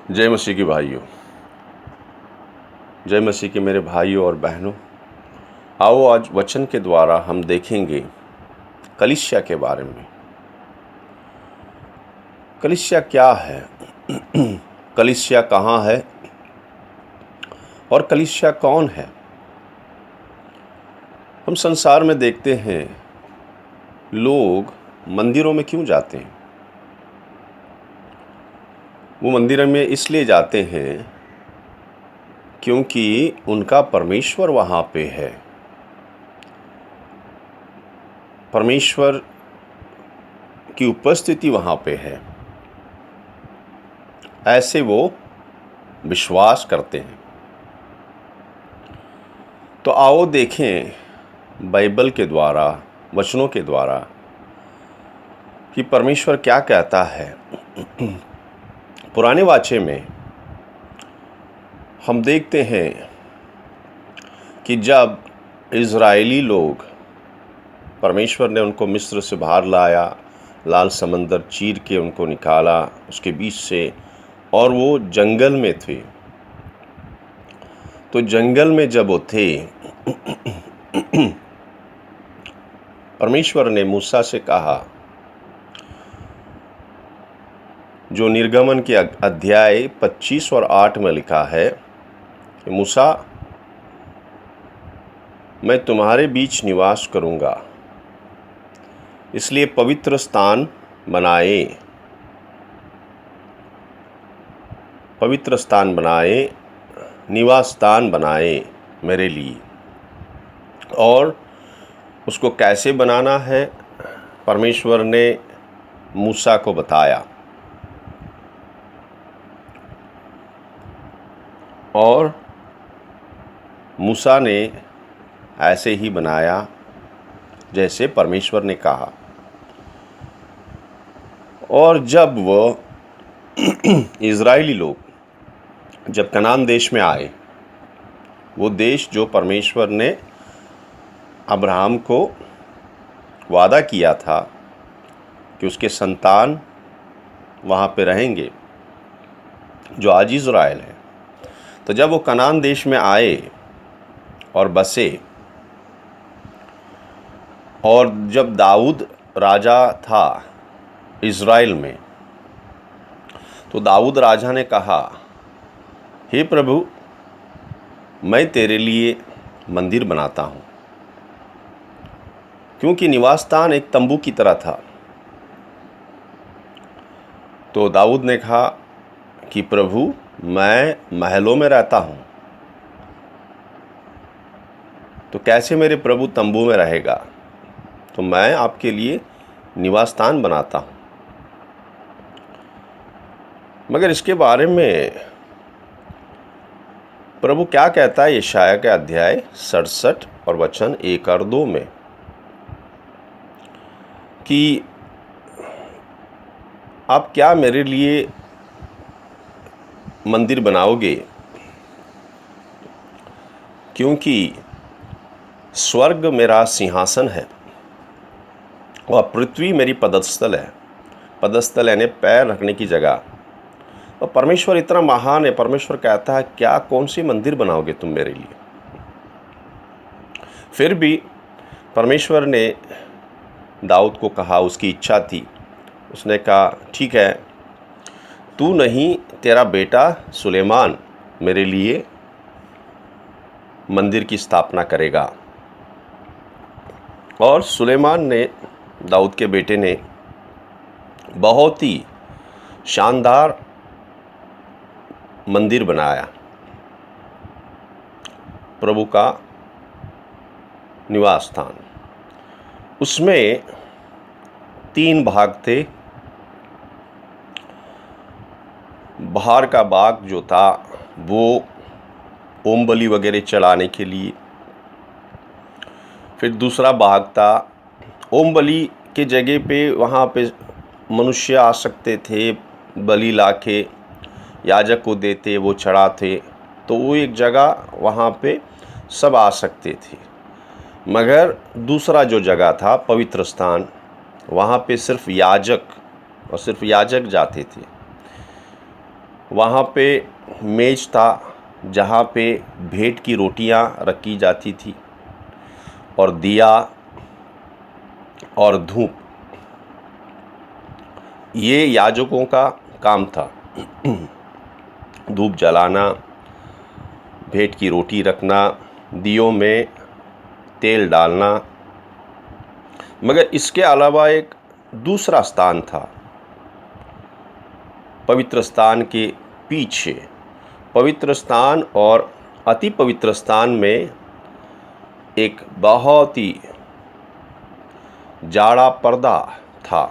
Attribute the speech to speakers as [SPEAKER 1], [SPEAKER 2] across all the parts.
[SPEAKER 1] जय मसीह की भाइयों, जय मसीह के मेरे भाइयों और बहनों। आओ आज वचन के द्वारा हम देखेंगे कलीसिया के बारे में। कलीसिया क्या है, कलीसिया कहाँ है और कलीसिया कौन है। हम संसार में देखते हैं लोग मंदिरों में क्यों जाते हैं। वो मंदिर में इसलिए जाते हैं क्योंकि उनका परमेश्वर वहाँ पे है। परमेश्वर की उपस्थिति वहाँ पे है, ऐसे वो विश्वास करते हैं। तो आओ देखें बाइबल के द्वारा, वचनों के द्वारा कि परमेश्वर क्या कहता है। पुराने वाचे में हम देखते हैं कि जब इज़राइली लोग, परमेश्वर ने उनको मिस्र से बाहर लाया, लाल समंदर चीर के उनको निकाला उसके बीच से, और वो जंगल में थे। तो जंगल में जब वो थे परमेश्वर ने मूसा से कहा, जो निर्गमन के अध्याय 25 और 8 में लिखा है कि मूसा, मैं तुम्हारे बीच निवास करूंगा, इसलिए पवित्र स्थान बनाए, पवित्र स्थान बनाए, निवास स्थान बनाए मेरे लिए। और उसको कैसे बनाना है परमेश्वर ने मूसा को बताया, और मूसा ने ऐसे ही बनाया जैसे परमेश्वर ने कहा। और जब वो इज़राइली लोग जब कनान देश में आए, वो देश जो परमेश्वर ने अब्राहम को वादा किया था कि उसके संतान वहाँ पे रहेंगे, जो आज इज़राइल है। तो जब वो कनान देश में आए और बसे, और जब दाऊद राजा था इज़राइल में, तो दाऊद राजा ने कहा, हे प्रभु, मैं तेरे लिए मंदिर बनाता हूँ। क्योंकि निवास स्थान एक तंबू की तरह था। तो दाऊद ने कहा कि प्रभु, मैं महलों में रहता हूँ, तो कैसे मेरे प्रभु तंबू में रहेगा। तो मैं आपके लिए निवास स्थान बनाता हूँ। मगर इसके बारे में प्रभु क्या कहता है यशाया के अध्याय 67 और वचन 1 और 2 में, कि आप क्या मेरे लिए मंदिर बनाओगे, क्योंकि स्वर्ग मेरा सिंहासन है और पृथ्वी मेरी पदस्थल है। पदस्थल यानी पैर रखने की जगह। और परमेश्वर इतना महान है, परमेश्वर कहता है, क्या कौन सी मंदिर बनाओगे तुम मेरे लिए। फिर भी परमेश्वर ने दाऊद को कहा, उसकी इच्छा थी, उसने कहा, ठीक है, तू नहीं, तेरा बेटा सुलेमान मेरे लिए मंदिर की स्थापना करेगा। और सुलेमान ने, दाऊद के बेटे ने, बहुत ही शानदार मंदिर बनाया, प्रभु का निवास स्थान। उसमें 3 भाग थे। बाहर का भाग जो था वो ओम बलि वगैरह चढ़ाने के लिए। फिर दूसरा भाग था, ओम बलि के जगह पे वहाँ पे मनुष्य आ सकते थे, बलि लाके याजक को देते, वो चढ़ाते, तो वो एक जगह वहाँ पे सब आ सकते थे। मगर दूसरा जो जगह था पवित्र स्थान, वहाँ पे सिर्फ याजक और सिर्फ याजक जाते थे। वहाँ पे मेज था जहाँ पे भेंट की रोटियाँ रखी जाती थी और दिया और धूप, ये याजकों का काम था। धूप जलाना, भेंट की रोटी रखना, दियों में तेल डालना। मगर इसके अलावा एक दूसरा स्थान था, पवित्र स्थान के पीछे। पवित्र स्थान और अति पवित्र स्थान में एक बहुत ही जाड़ा पर्दा था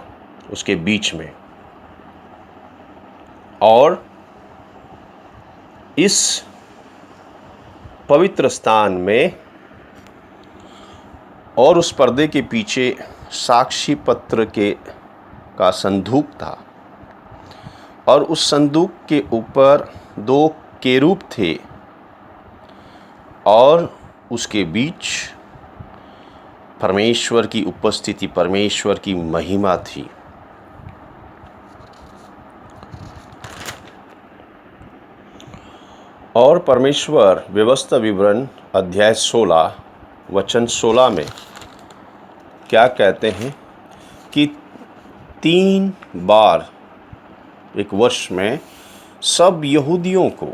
[SPEAKER 1] उसके बीच में, और इस पवित्र स्थान में और उस पर्दे के पीछे साक्षी पत्र का संदूक था, और उस संदूक के ऊपर 2 केरूब थे और उसके बीच परमेश्वर की उपस्थिति, परमेश्वर की महिमा थी। और परमेश्वर व्यवस्था विवरण अध्याय 16 वचन 16 में क्या कहते हैं कि 3 बार एक वर्ष में सब यहूदियों को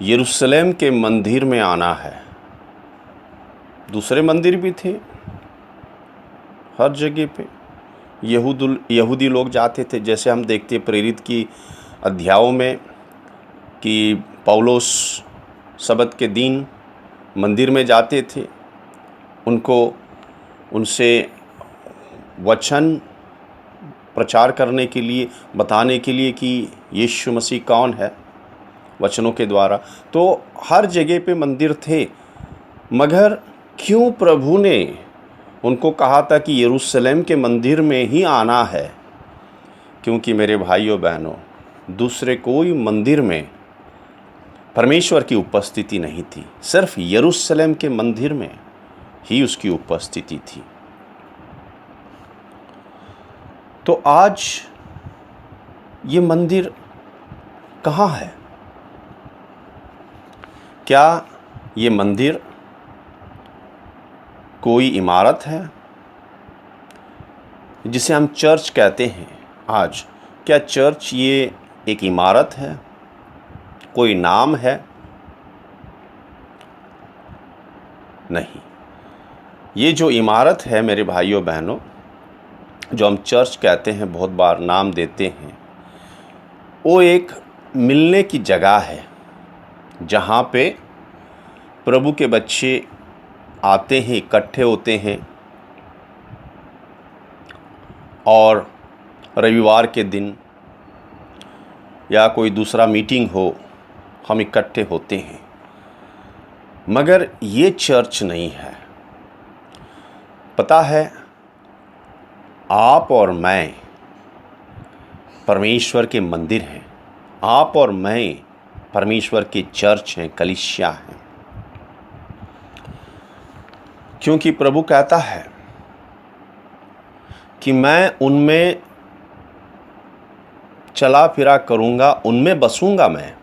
[SPEAKER 1] यरूशलेम के मंदिर में आना है। दूसरे मंदिर भी थे हर जगह पे, यहूदी लोग जाते थे। जैसे हम देखते प्रेरित की अध्यायों में कि पौलुस सबत के दिन मंदिर में जाते थे, उनसे वचन प्रचार करने के लिए, बताने के लिए कि यीशु मसीह कौन है, वचनों के द्वारा। तो हर जगह पे मंदिर थे, मगर क्यों प्रभु ने उनको कहा था कि यरूशलेम के मंदिर में ही आना है? क्योंकि मेरे भाइयों बहनों, दूसरे कोई मंदिर में परमेश्वर की उपस्थिति नहीं थी, सिर्फ यरूशलेम के मंदिर में ही उसकी उपस्थिति थी। तो आज ये मंदिर कहाँ है? क्या ये मंदिर कोई इमारत है जिसे हम चर्च कहते हैं आज? क्या चर्च ये एक इमारत है, कोई नाम है? नहीं, ये जो इमारत है मेरे भाइयों बहनों, जो हम चर्च कहते हैं, बहुत बार नाम देते हैं, वो एक मिलने की जगह है जहाँ पे प्रभु के बच्चे आते हैं, इकट्ठे होते हैं, और रविवार के दिन या कोई दूसरा मीटिंग हो, हम इकट्ठे होते हैं। मगर ये चर्च नहीं है। पता है, आप और मैं परमेश्वर के मंदिर हैं। आप और मैं परमेश्वर के चर्च हैं, कलीसिया हैं। क्योंकि प्रभु कहता है कि मैं उनमें चला फिरा करूँगा, उनमें बसूँगा मैं।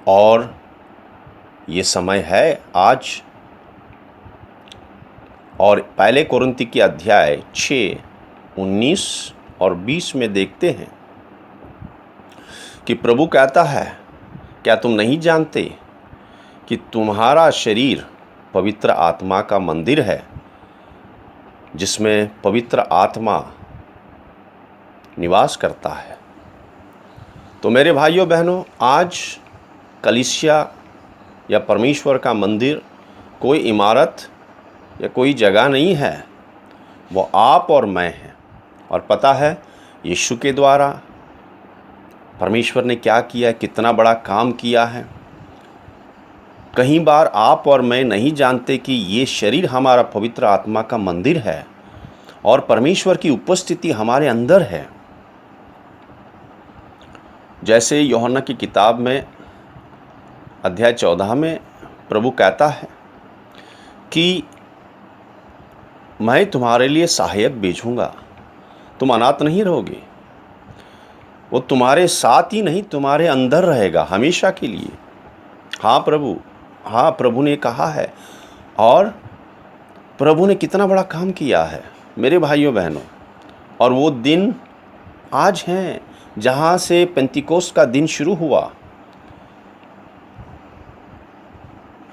[SPEAKER 1] और ये समय है आज। और पहले कोरिन्थी की अध्याय 6, 19 और 20 में देखते हैं कि प्रभु कहता है, क्या तुम नहीं जानते कि तुम्हारा शरीर पवित्र आत्मा का मंदिर है, जिसमें पवित्र आत्मा निवास करता है? तो मेरे भाइयों बहनों, आज कलीसिया या परमेश्वर का मंदिर कोई इमारत या कोई जगह नहीं है, वो आप और मैं हैं। और पता है, यीशु के द्वारा परमेश्वर ने क्या किया, कितना बड़ा काम किया है। कई बार आप और मैं नहीं जानते कि ये शरीर हमारा पवित्र आत्मा का मंदिर है और परमेश्वर की उपस्थिति हमारे अंदर है। जैसे यूहन्ना की किताब में अध्याय 14 में प्रभु कहता है कि मैं तुम्हारे लिए सहायक भेजूंगा, तुम अनाथ नहीं रहोगे। वो तुम्हारे साथ ही नहीं, तुम्हारे अंदर रहेगा हमेशा के लिए। हाँ प्रभु, हाँ प्रभु ने कहा है, और प्रभु ने कितना बड़ा काम किया है मेरे भाइयों बहनों। और वो दिन आज हैं जहाँ से पेंतिकोस्त का दिन शुरू हुआ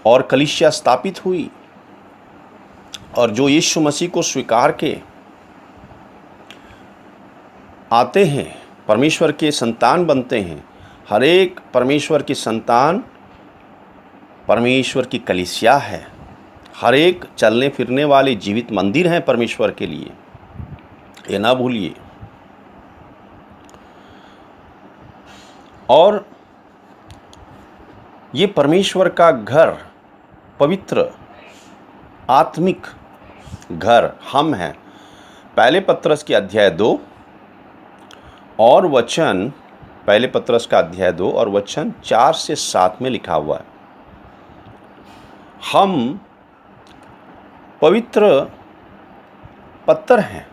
[SPEAKER 1] और कलीसिया स्थापित हुई, और जो यीशु मसीह को स्वीकार के आते हैं, परमेश्वर के संतान बनते हैं। हर एक परमेश्वर की संतान परमेश्वर की कलीसिया है। हर एक चलने फिरने वाले जीवित मंदिर हैं परमेश्वर के लिए, ये ना भूलिए। और ये परमेश्वर का घर, पवित्र आत्मिक घर हम हैं। पहले पत्रस के अध्याय 2 और वचन, पहले पत्रस का अध्याय 2 और वचन 4 से 7 में लिखा हुआ है, हम पवित्र पत्थर हैं।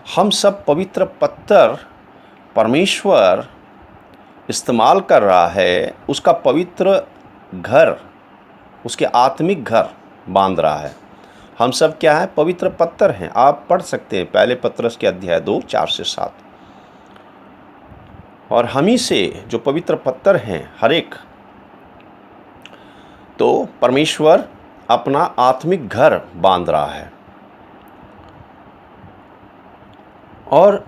[SPEAKER 1] हम सब पवित्र पत्थर परमेश्वर इस्तेमाल कर रहा है, उसका पवित्र घर, उसके आत्मिक घर बांध रहा है। हम सब क्या है? पवित्र पत्थर हैं। आप पढ़ सकते हैं पहले पत्रस के अध्याय 2 4 से 7। और हम ही से जो पवित्र पत्थर हैं हर एक, तो परमेश्वर अपना आत्मिक घर बांध रहा है। और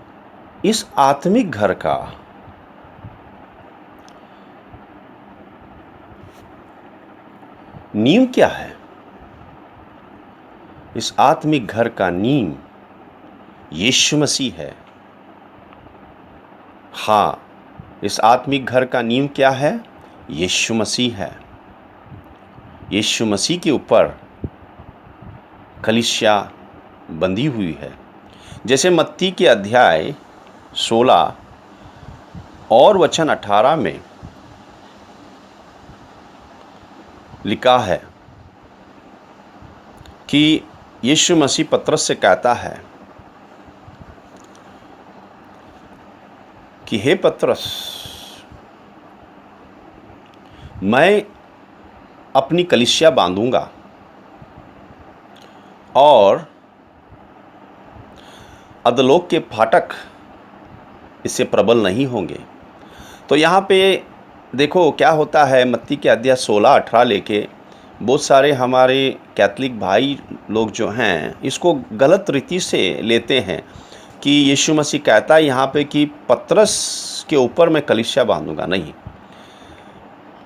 [SPEAKER 1] इस आत्मिक घर का नींव क्या है? इस आत्मिक घर का नींव यीशु मसीह है। हाँ, इस आत्मिक घर का नींव क्या है? यीशु मसीह है। यीशु मसीह के ऊपर कलीसिया बंधी हुई है। जैसे मत्ती के अध्याय 16 और वचन 18 में लिखा है कि यीशु मसीह पतरस से कहता है कि हे पतरस, मैं अपनी कलीसिया बांधूंगा और अधोलोक के फाटक इससे प्रबल नहीं होंगे। तो यहाँ पे देखो क्या होता है, मत्ती के अध्याय 16-18 लेके बहुत सारे हमारे कैथलिक भाई लोग जो हैं इसको गलत रीति से लेते हैं कि यीशु मसीह कहता है यहाँ पे कि पतरस के ऊपर मैं कलीसिया बांधूंगा। नहीं,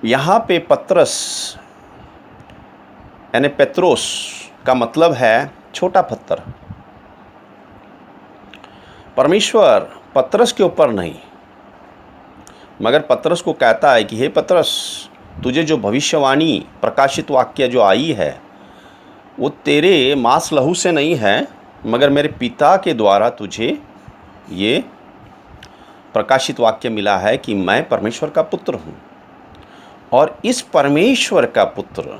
[SPEAKER 1] यहाँ पे पतरस यानी पेत्रोस का मतलब है छोटा पत्थर। परमेश्वर पतरस के ऊपर नहीं, मगर पतरस को कहता है कि हे पतरस, तुझे जो भविष्यवाणी प्रकाशित वाक्य जो आई है वो तेरे मांस लहू से नहीं है, मगर मेरे पिता के द्वारा तुझे ये प्रकाशित वाक्य मिला है कि मैं परमेश्वर का पुत्र हूँ। और इस परमेश्वर का पुत्र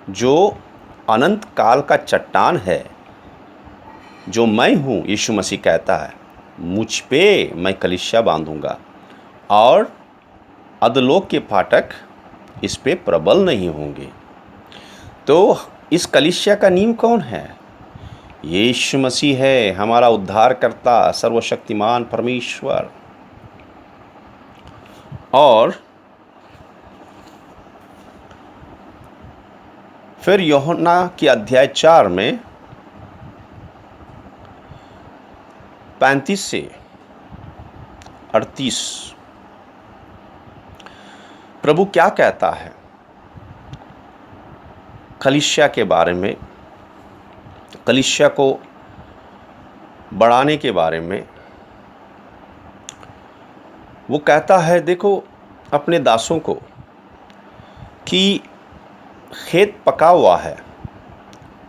[SPEAKER 1] जो अनंत काल का चट्टान है, जो मैं हूँ, यीशु मसीह कहता है मुझ पे मैं कलीसिया बांधूंगा और अधोलोक के फाटक इस पे प्रबल नहीं होंगे। तो इस कलीसिया का नींव कौन है? यीशु मसीह है, हमारा उद्धारकर्ता, सर्वशक्तिमान परमेश्वर। और फिर यूहन्ना के अध्याय 4 में 35 से 38 प्रभु क्या कहता है कलीसिया के बारे में, कलीसिया को बढ़ाने के बारे में। वो कहता है, देखो अपने दासों को कि खेत पका हुआ है,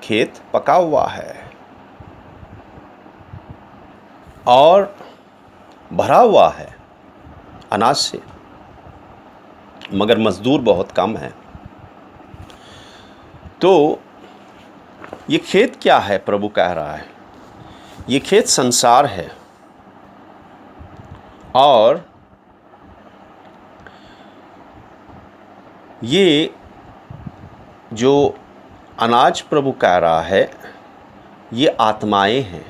[SPEAKER 1] खेत पका हुआ है और भरा हुआ है अनाज से, मगर मजदूर बहुत कम है। तो ये खेत क्या है? प्रभु कह रहा है ये खेत संसार है। और ये जो अनाज प्रभु कह रहा है ये आत्माएं हैं,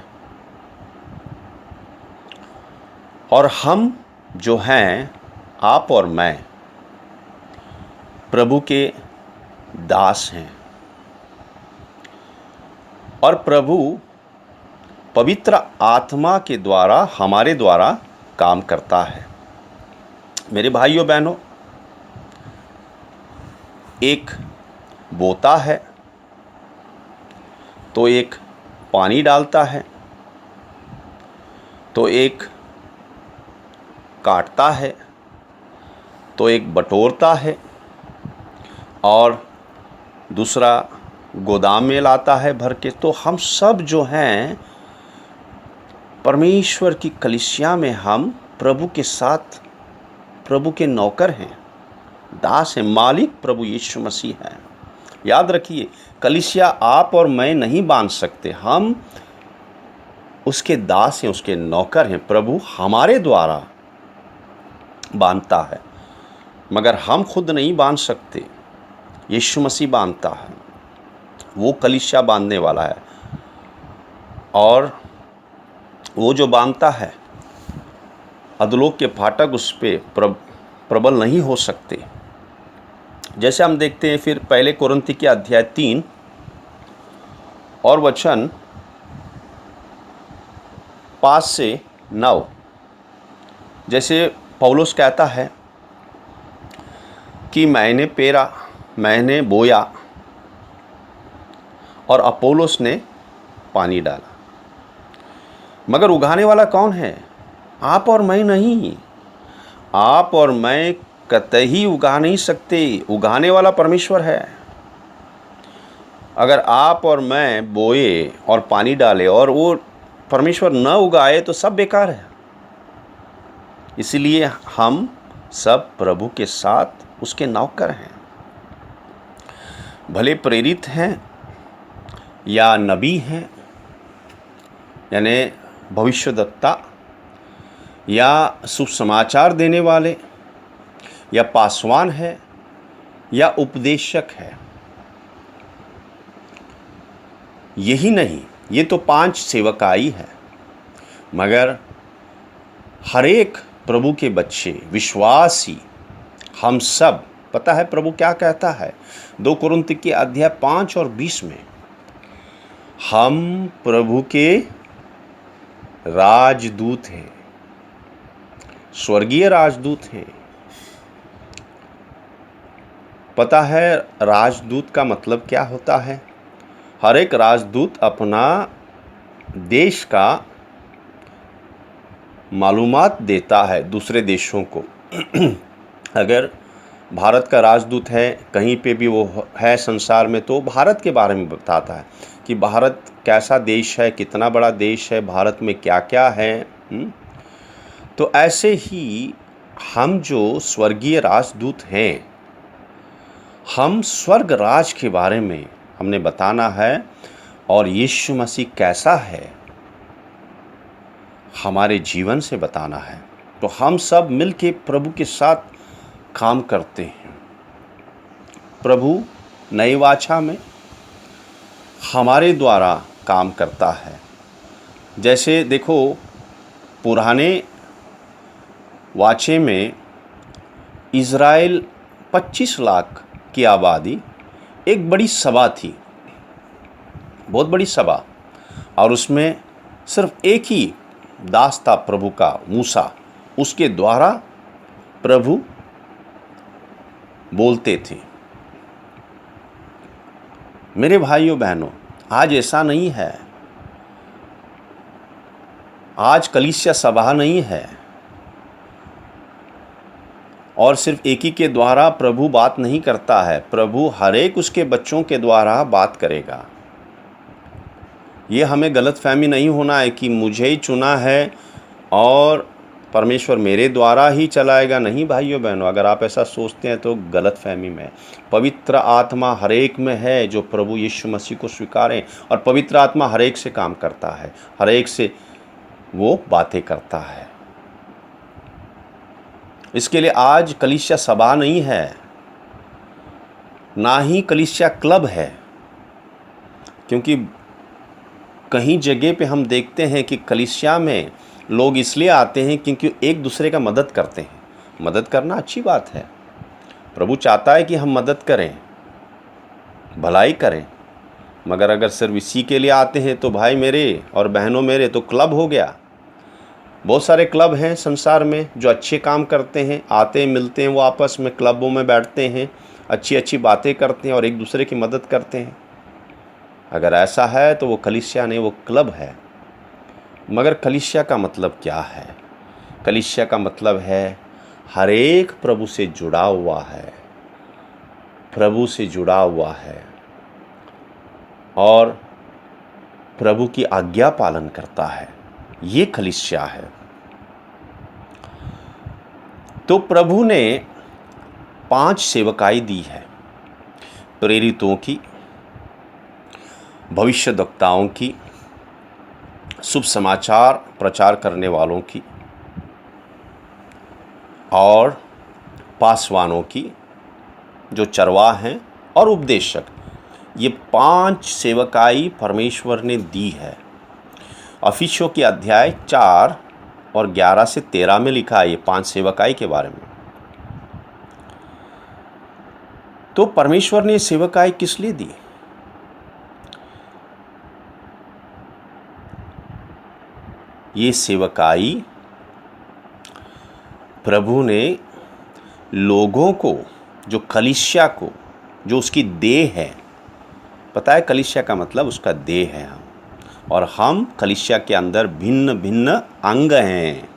[SPEAKER 1] और हम जो हैं, आप और मैं, प्रभु के दास हैं। और प्रभु पवित्र आत्मा के द्वारा हमारे द्वारा काम करता है। मेरे भाइयों बहनों, एक बोता है तो एक पानी डालता है, तो एक काटता है, तो एक बटोरता है, और दूसरा गोदाम में लाता है भर के। तो हम सब जो हैं परमेश्वर की कलीसिया में, हम प्रभु के साथ प्रभु के नौकर हैं, दास हैं। मालिक प्रभु यीशु मसीह है। याद रखिए, कलीसिया आप और मैं नहीं बांध सकते, हम उसके दास हैं, उसके नौकर हैं। प्रभु हमारे द्वारा बांधता है, मगर हम खुद नहीं बांध सकते, यीशु मसीह बांधता है। वो कलीसिया बांधने वाला है, और वो जो बांधता है, अधोलोक के फाटक उस पर प्रबल नहीं हो सकते। जैसे हम देखते हैं फिर पहले कोरिन्थी के अध्याय 3 और वचन 5 से 9, जैसे पौलुस कहता है कि मैंने पेरा, मैंने बोया, और अपोलोस ने पानी डाला, मगर उगाने वाला कौन है? आप और मैं नहीं। आप और मैं कतई उगा नहीं सकते, उगाने वाला परमेश्वर है। अगर आप और मैं बोए और पानी डाले और वो परमेश्वर न उगाए तो सब बेकार है। इसलिए हम सब प्रभु के साथ उसके नौकर हैं। भले प्रेरित हैं या नबी हैं, यानी भविष्यद्वक्ता, या सुसमाचार देने वाले, या पासवान है, या उपदेशक है। यही नहीं, ये तो 5 सेवकाई है, मगर हर एक प्रभु के बच्चे, विश्वासी, हम सब, पता है प्रभु क्या कहता है 2 कोरिन्थी के अध्याय 5 और 20 में? हम प्रभु के राजदूत हैं, स्वर्गीय राजदूत हैं। पता है राजदूत का मतलब क्या होता है? हर एक राजदूत अपना देश का मालूमात देता है दूसरे देशों को। अगर भारत का राजदूत है, कहीं पे भी वो है संसार में, तो भारत के बारे में बताता है कि भारत कैसा देश है, कितना बड़ा देश है, भारत में क्या क्या है। तो ऐसे ही हम जो स्वर्गीय राजदूत हैं, हम स्वर्ग राज के बारे में हमने बताना है, और यीशु मसीह कैसा है हमारे जीवन से बताना है। तो हम सब मिलके प्रभु के साथ काम करते हैं। प्रभु नई वाचा में हमारे द्वारा काम करता है। जैसे देखो, पुराने वाचे में इज़राइल 25 लाख की आबादी, एक बड़ी सभा थी, बहुत बड़ी सभा, और उसमें सिर्फ एक ही दास था प्रभु का, मूसा। उसके द्वारा प्रभु बोलते थे। मेरे भाइयों बहनों, आज ऐसा नहीं है। आज कलीसिया सभा नहीं है, और सिर्फ एक ही के द्वारा प्रभु बात नहीं करता है। प्रभु हर एक उसके बच्चों के द्वारा बात करेगा। ये हमें गलतफहमी नहीं होना है कि मुझे ही चुना है और परमेश्वर मेरे द्वारा ही चलाएगा। नहीं भाइयों बहनों, अगर आप ऐसा सोचते हैं तो गलतफहमी में। पवित्र आत्मा हर एक में है जो प्रभु यीशु मसीह को स्वीकारें, और पवित्र आत्मा हर एक से काम करता है, हर एक से वो बातें करता है। इसके लिए आज कलीसिया सभा नहीं है, ना ही कलीसिया क्लब है। क्योंकि कहीं जगह पे हम देखते हैं कि कलीसिया में लोग इसलिए आते हैं क्योंकि एक दूसरे का मदद करते हैं। मदद करना अच्छी बात है, प्रभु चाहता है कि हम मदद करें, भलाई करें। मगर अगर सिर्फ इसी के लिए आते हैं तो भाई मेरे और बहनों मेरे, तो क्लब हो गया। बहुत सारे क्लब हैं संसार में जो अच्छे काम करते हैं, आते हैं, मिलते हैं, वो आपस में क्लबों में बैठते हैं, अच्छी अच्छी बातें करते हैं और एक दूसरे की मदद करते हैं। अगर ऐसा है तो वो कलीसिया नहीं, वो क्लब है। मगर कलीसिया का मतलब क्या है? कलीसिया का मतलब है हर एक प्रभु से जुड़ा हुआ है, प्रभु से जुड़ा हुआ है और प्रभु की आज्ञा पालन करता है। ये कलीसिया है। तो प्रभु ने 5 सेवकाई दी है, प्रेरितों की, भविष्यद्वक्ताओं की, शुभ समाचार प्रचार करने वालों की और पासवानों की, जो चरवाह हैं, और उपदेशक। ये 5 सेवकाई परमेश्वर ने दी है। अफिसियों के अध्याय 4 और 11 से 13 में लिखा है ये 5 सेवकाई के बारे में। तो परमेश्वर ने सेवकाई किस लिए दी? ये सेवकाई प्रभु ने लोगों को, जो कलीसिया को, जो उसकी देह है, पता है कलीसिया का मतलब उसका देह है हम, और हम कलीसिया के अंदर भिन्न भिन्न अंग हैं।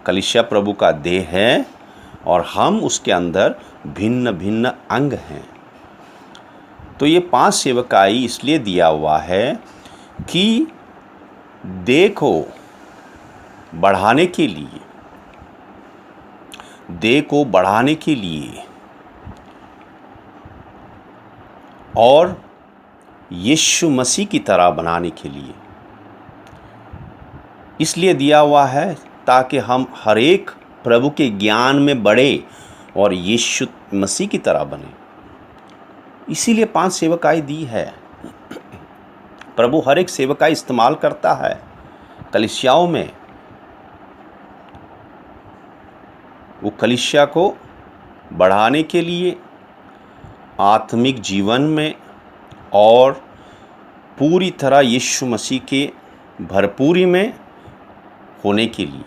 [SPEAKER 1] कलीसिया प्रभु का देह है और हम उसके अंदर भिन्न भिन्न अंग हैं। तो ये 5 सेवकाई इसलिए दिया हुआ है कि देह को बढ़ाने के लिए, देह को बढ़ाने के लिए और यीशु मसीह की तरह बनाने के लिए इसलिए दिया हुआ है, ताकि हम हर एक प्रभु के ज्ञान में बढ़े और यीशु मसीह की तरह बने। इसीलिए 5 सेवकाई दी है। प्रभु हर एक सेवकाई इस्तेमाल करता है कलीसियाओं में। वो कलीसिया को बढ़ाने के लिए, आत्मिक जीवन में और पूरी तरह यीशु मसीह के भरपूरी में होने के लिए।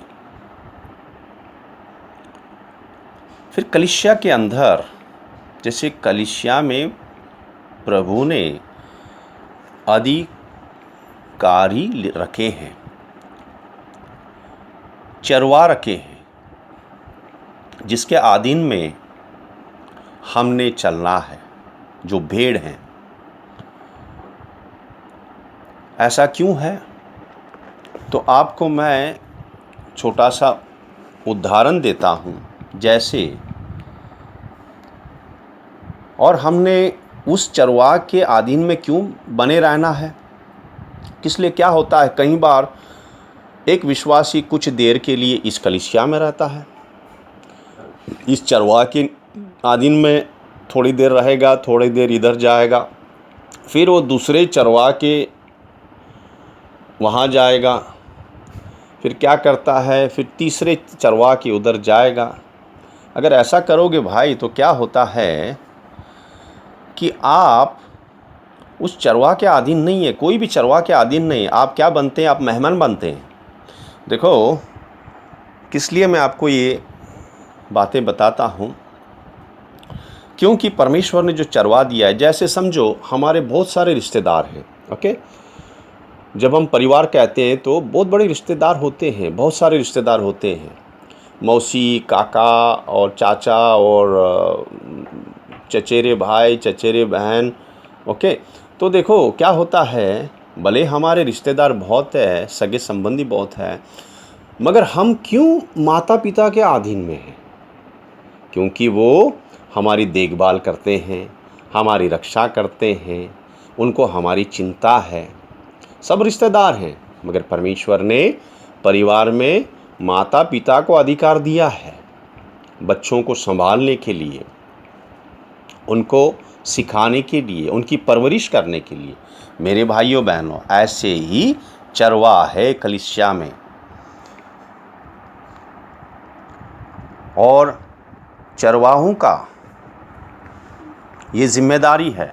[SPEAKER 1] फिर कलीसिया के अंदर, जैसे कलीसिया में प्रभु ने अधिकारी रखे हैं, चरवाह रखे हैं, जिसके अधीन में हमने चलना है, जो भेड़ हैं। ऐसा क्यों है? तो आपको मैं छोटा सा उदाहरण देता हूँ। जैसे, और हमने उस चरवाह के अधीन में क्यों बने रहना है? किस लिए? क्या होता है, कई बार एक विश्वासी कुछ देर के लिए इस कलीसिया में रहता है, इस चरवाह के अधीन में थोड़ी देर रहेगा, थोड़ी देर इधर जाएगा, फिर वो दूसरे चरवाह के वहाँ जाएगा, फिर क्या करता है, फिर तीसरे चरवाह के उधर जाएगा। अगर ऐसा करोगे भाई तो क्या होता है कि आप उस चरवाह के अधीन नहीं है, कोई भी चरवाह के अधीन नहीं। आप क्या बनते हैं? आप मेहमान बनते हैं। देखो, किस लिए मैं आपको ये बातें बताता हूँ, क्योंकि परमेश्वर ने जो चरवाह दिया है, जैसे समझो हमारे बहुत सारे रिश्तेदार हैं। ओके, जब हम परिवार कहते हैं तो बहुत बड़े रिश्तेदार होते हैं, बहुत सारे रिश्तेदार होते हैं, मौसी, काका और चाचा और चचेरे भाई, चचेरे बहन। ओके, तो देखो क्या होता है, भले हमारे रिश्तेदार बहुत है, सगे संबंधी बहुत है, मगर हम क्यों माता पिता के अधीन में हैं? क्योंकि वो हमारी देखभाल करते हैं, हमारी रक्षा करते हैं, उनको हमारी चिंता है। सब रिश्तेदार हैं, मगर परमेश्वर ने परिवार में माता पिता को अधिकार दिया है। बच्चों को संभालने के लिए, उनको सिखाने के लिए, उनकी परवरिश करने के लिए। मेरे भाइयों बहनों, ऐसे ही चरवाहा है कलीसिया में, और चरवाहों का ये जिम्मेदारी है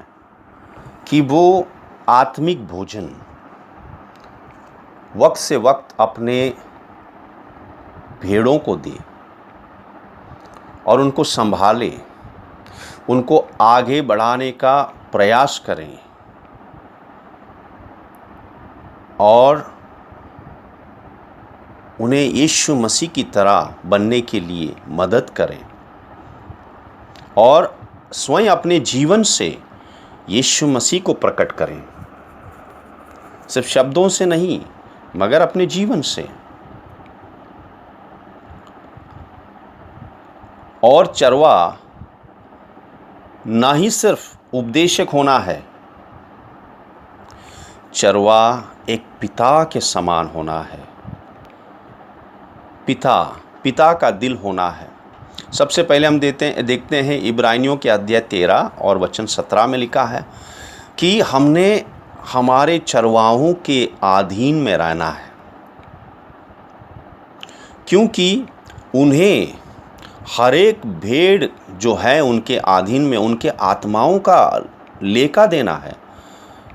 [SPEAKER 1] कि वो आत्मिक भोजन वक्त से वक्त अपने भेड़ों को दे और उनको संभाले, उनको आगे बढ़ाने का प्रयास करें और उन्हें यीशु मसीह की तरह बनने के लिए मदद करें और स्वयं अपने जीवन से यीशु मसीह को प्रकट करें, सिर्फ शब्दों से नहीं मगर अपने जीवन से। और चरवाहा ना ही सिर्फ उपदेशक होना है, चरवाहा एक पिता के समान होना है, पिता का दिल होना है। सबसे पहले हम देखते हैं इब्रानियों के अध्याय 13 और वचन 17 में लिखा है कि हमने हमारे चरवाहों के अधीन में रहना है, क्योंकि उन्हें हर एक भेड़ जो है उनके अधीन में उनके आत्माओं का लेखा देना है।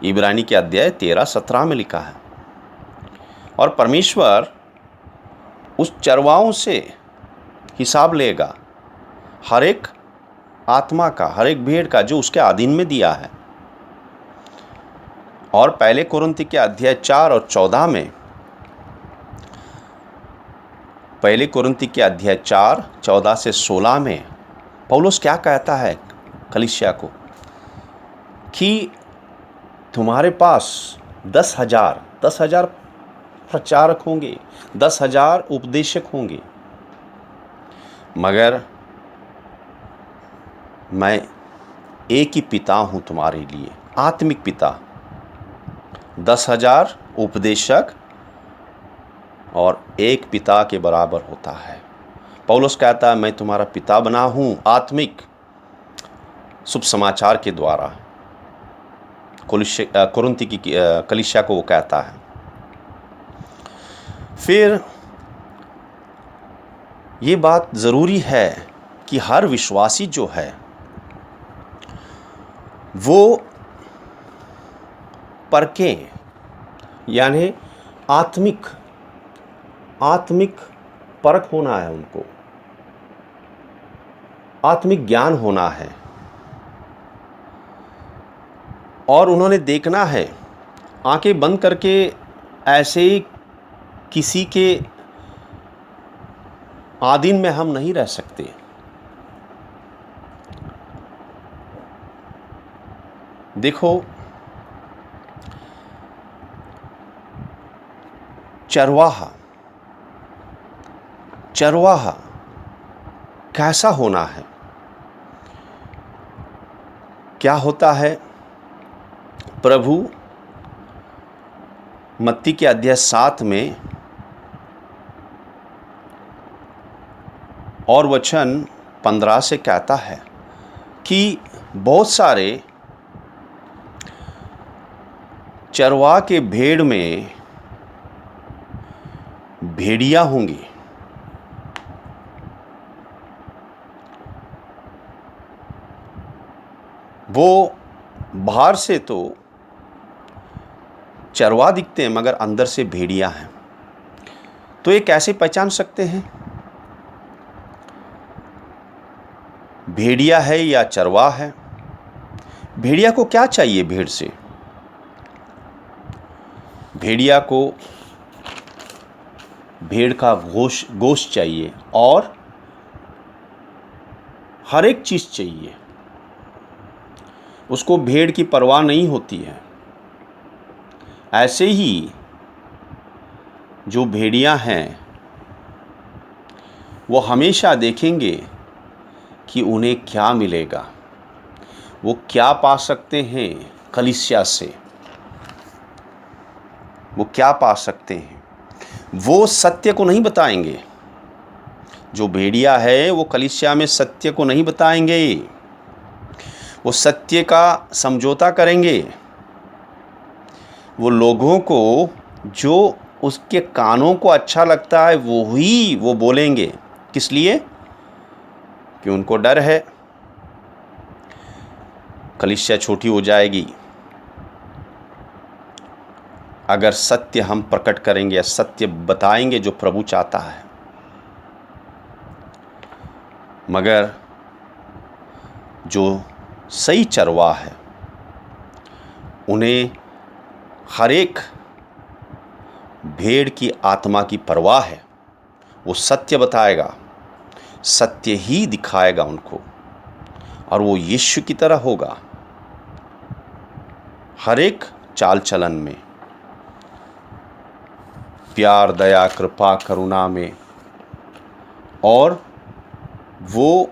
[SPEAKER 1] इब्रानी के अध्याय 13-17 में लिखा है। और परमेश्वर उस चरवाहों से हिसाब लेगा, हर एक आत्मा का, हर एक भेड़ का जो उसके अधीन में दिया है। और पहले कुरिन्थी के अध्याय 4 और 14 में, पहले कुरिन्थी के अध्याय 4, 14 से 16 में पौलुस क्या कहता है कलीसिया को कि तुम्हारे पास 10,000 प्रचारक होंगे, 10,000 उपदेशक होंगे, मगर मैं एक ही पिता हूँ तुम्हारे लिए, आत्मिक पिता। 10,000 उपदेशक और एक पिता के बराबर होता है। पौलुस कहता है मैं तुम्हारा पिता बना हूँ आत्मिक शुभ समाचार के द्वारा। कुरिन्थी की कलीसिया को वो कहता है। फिर ये बात ज़रूरी है कि हर विश्वासी जो है वो परखें, यानी आत्मिक परख होना है, उनको आत्मिक ज्ञान होना है और उन्होंने देखना है, आंखें बंद करके ऐसे ही किसी के अधीन में हम नहीं रह सकते। देखो, चरवाहा कैसा होना है, क्या होता है? प्रभु मत्ती के अध्याय 7 में और वचन 15 से कहता है कि बहुत सारे चरवाहा के भेड़ में भेड़िया होंगी, वो बाहर से तो चरवाहा दिखते हैं मगर अंदर से भेड़िया हैं। तो ये कैसे पहचान सकते हैं भेड़िया है या चरवाहा है? भेड़िया को क्या चाहिए भेड़ से? भेड़िया को भेड़ का गोश्त चाहिए और हर एक चीज़ चाहिए, उसको भेड़ की परवाह नहीं होती है। ऐसे ही जो भेड़िया हैं वो हमेशा देखेंगे कि उन्हें क्या मिलेगा, वो क्या पा सकते हैं कलीसिया से, वो क्या पा सकते हैं। वो सत्य को नहीं बताएंगे, जो भेड़िया है वो कलीसिया में सत्य को नहीं बताएंगे, वो सत्य का समझौता करेंगे। वो लोगों को जो उसके कानों को अच्छा लगता है वो बोलेंगे। किस लिए? कि उनको डर है कलीसिया छोटी हो जाएगी। अगर सत्य हम प्रकट करेंगे या सत्य बताएंगे जो प्रभु चाहता है। मगर जो सही चरवाह है उन्हें हर एक भेड़ की आत्मा की परवाह है। वो सत्य बताएगा, सत्य ही दिखाएगा उनको, और वो यीशु की तरह होगा हर एक चाल चलन में, प्यार, दया, कृपा, करुणा में। और वो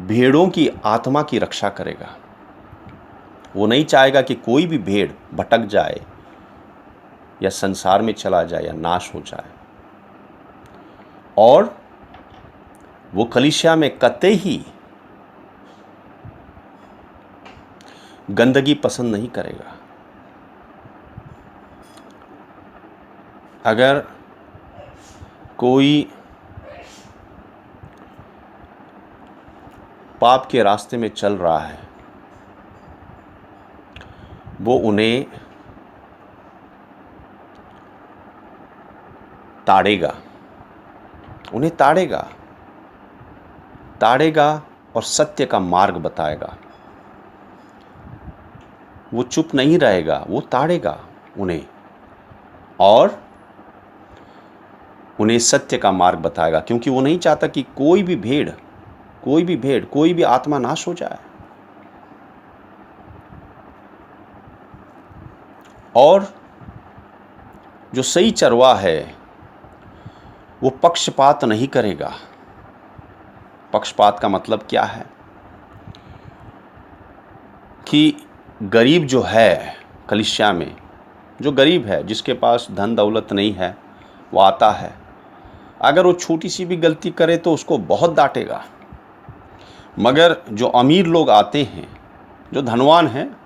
[SPEAKER 1] भेड़ों की आत्मा की रक्षा करेगा। वो नहीं चाहेगा कि कोई भी भेड़ भटक जाए या संसार में चला जाए या नाश हो जाए। और वो कलीसिया में कतई ही गंदगी पसंद नहीं करेगा। अगर कोई पाप के रास्ते में चल रहा है, वो उन्हें ताड़ेगा, ताड़ेगा और सत्य का मार्ग बताएगा। वो चुप नहीं रहेगा, वो ताड़ेगा उन्हें और उन्हें सत्य का मार्ग बताएगा, क्योंकि वो नहीं चाहता कि कोई भी भेड़, कोई भी आत्मा नाश हो जाए। और जो सही चरवाह है वो पक्षपात नहीं करेगा। पक्षपात का मतलब क्या है? कि गरीब जो है कलीसिया में, जो गरीब है, जिसके पास धन दौलत नहीं है, वो आता है, अगर वो छोटी सी भी गलती करे तो उसको बहुत डांटेगा। मगर जो अमीर लोग आते हैं, जो धनवान हैं,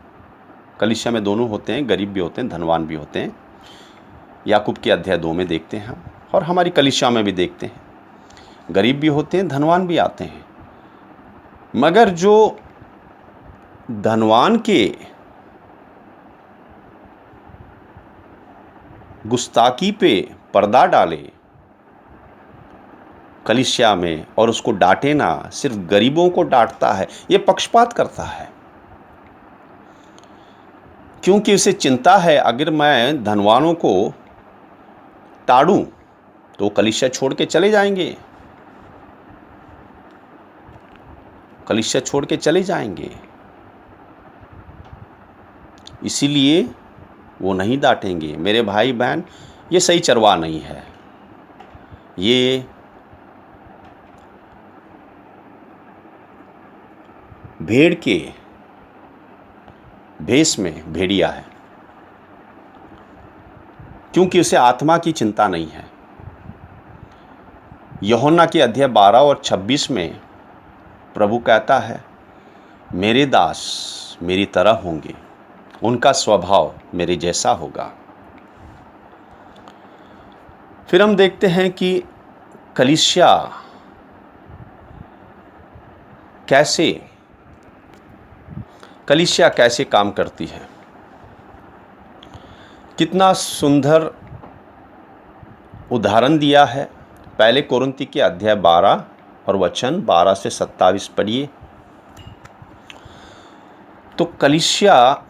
[SPEAKER 1] कलीसिया में दोनों होते हैं, गरीब भी होते हैं, धनवान भी होते हैं। याकूब के अध्याय 2 में देखते हैं हम, और हमारी कलीसिया में भी देखते हैं, गरीब भी होते हैं, धनवान भी आते हैं। मगर जो धनवान के गुस्ताखी पे पर्दा डाले कलीसिया में और उसको डांटे ना, सिर्फ गरीबों को डांटता है, ये पक्षपात करता है। क्योंकि उसे चिंता है अगर मैं धनवानों को ताड़ूं तो कलीसिया छोड़ के चले जाएंगे, कलीसिया छोड़ के चले जाएंगे। इसीलिए वो नहीं डांटेंगे। मेरे भाई बहन, ये सही चरवाह नहीं है। ये भेड़ के भेष में भेड़िया है, क्योंकि उसे आत्मा की चिंता नहीं है। यूहन्ना के अध्याय 12 और 26 में प्रभु कहता है, मेरे दास मेरी तरह होंगे, उनका स्वभाव मेरे जैसा होगा। फिर हम देखते हैं कि कलीसिया कैसे काम करती है। कितना सुंदर उदाहरण दिया है। पहले कोरिन्थी के अध्याय 12 और वचन 12 से 27 पढ़िए। तो कलीसिया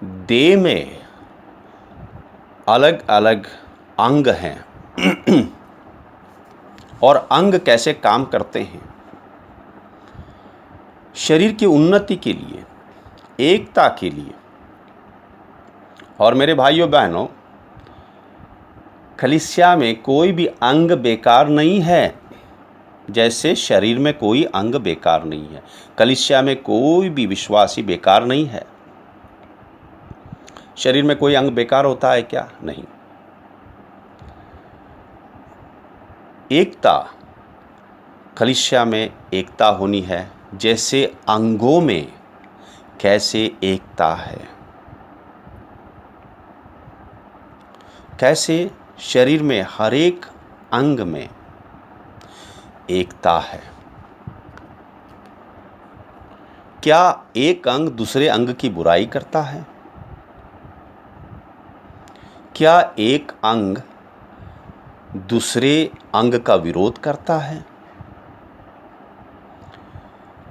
[SPEAKER 1] देह में अलग अलग अंग हैं और अंग कैसे काम करते हैं। शरीर की उन्नति के लिए, एकता के लिए। और मेरे भाइयों बहनों, कलीसिया में कोई भी अंग बेकार नहीं है, जैसे शरीर में कोई अंग बेकार नहीं है। कलीसिया में कोई भी विश्वासी बेकार नहीं है। शरीर में कोई अंग बेकार होता है क्या? नहीं। एकता, कलीसिया में एकता होनी है, जैसे अंगों में कैसे एकता है, कैसे शरीर में हर एक अंग में एकता है। क्या एक अंग दूसरे अंग की बुराई करता है? क्या एक अंग दूसरे अंग का विरोध करता है?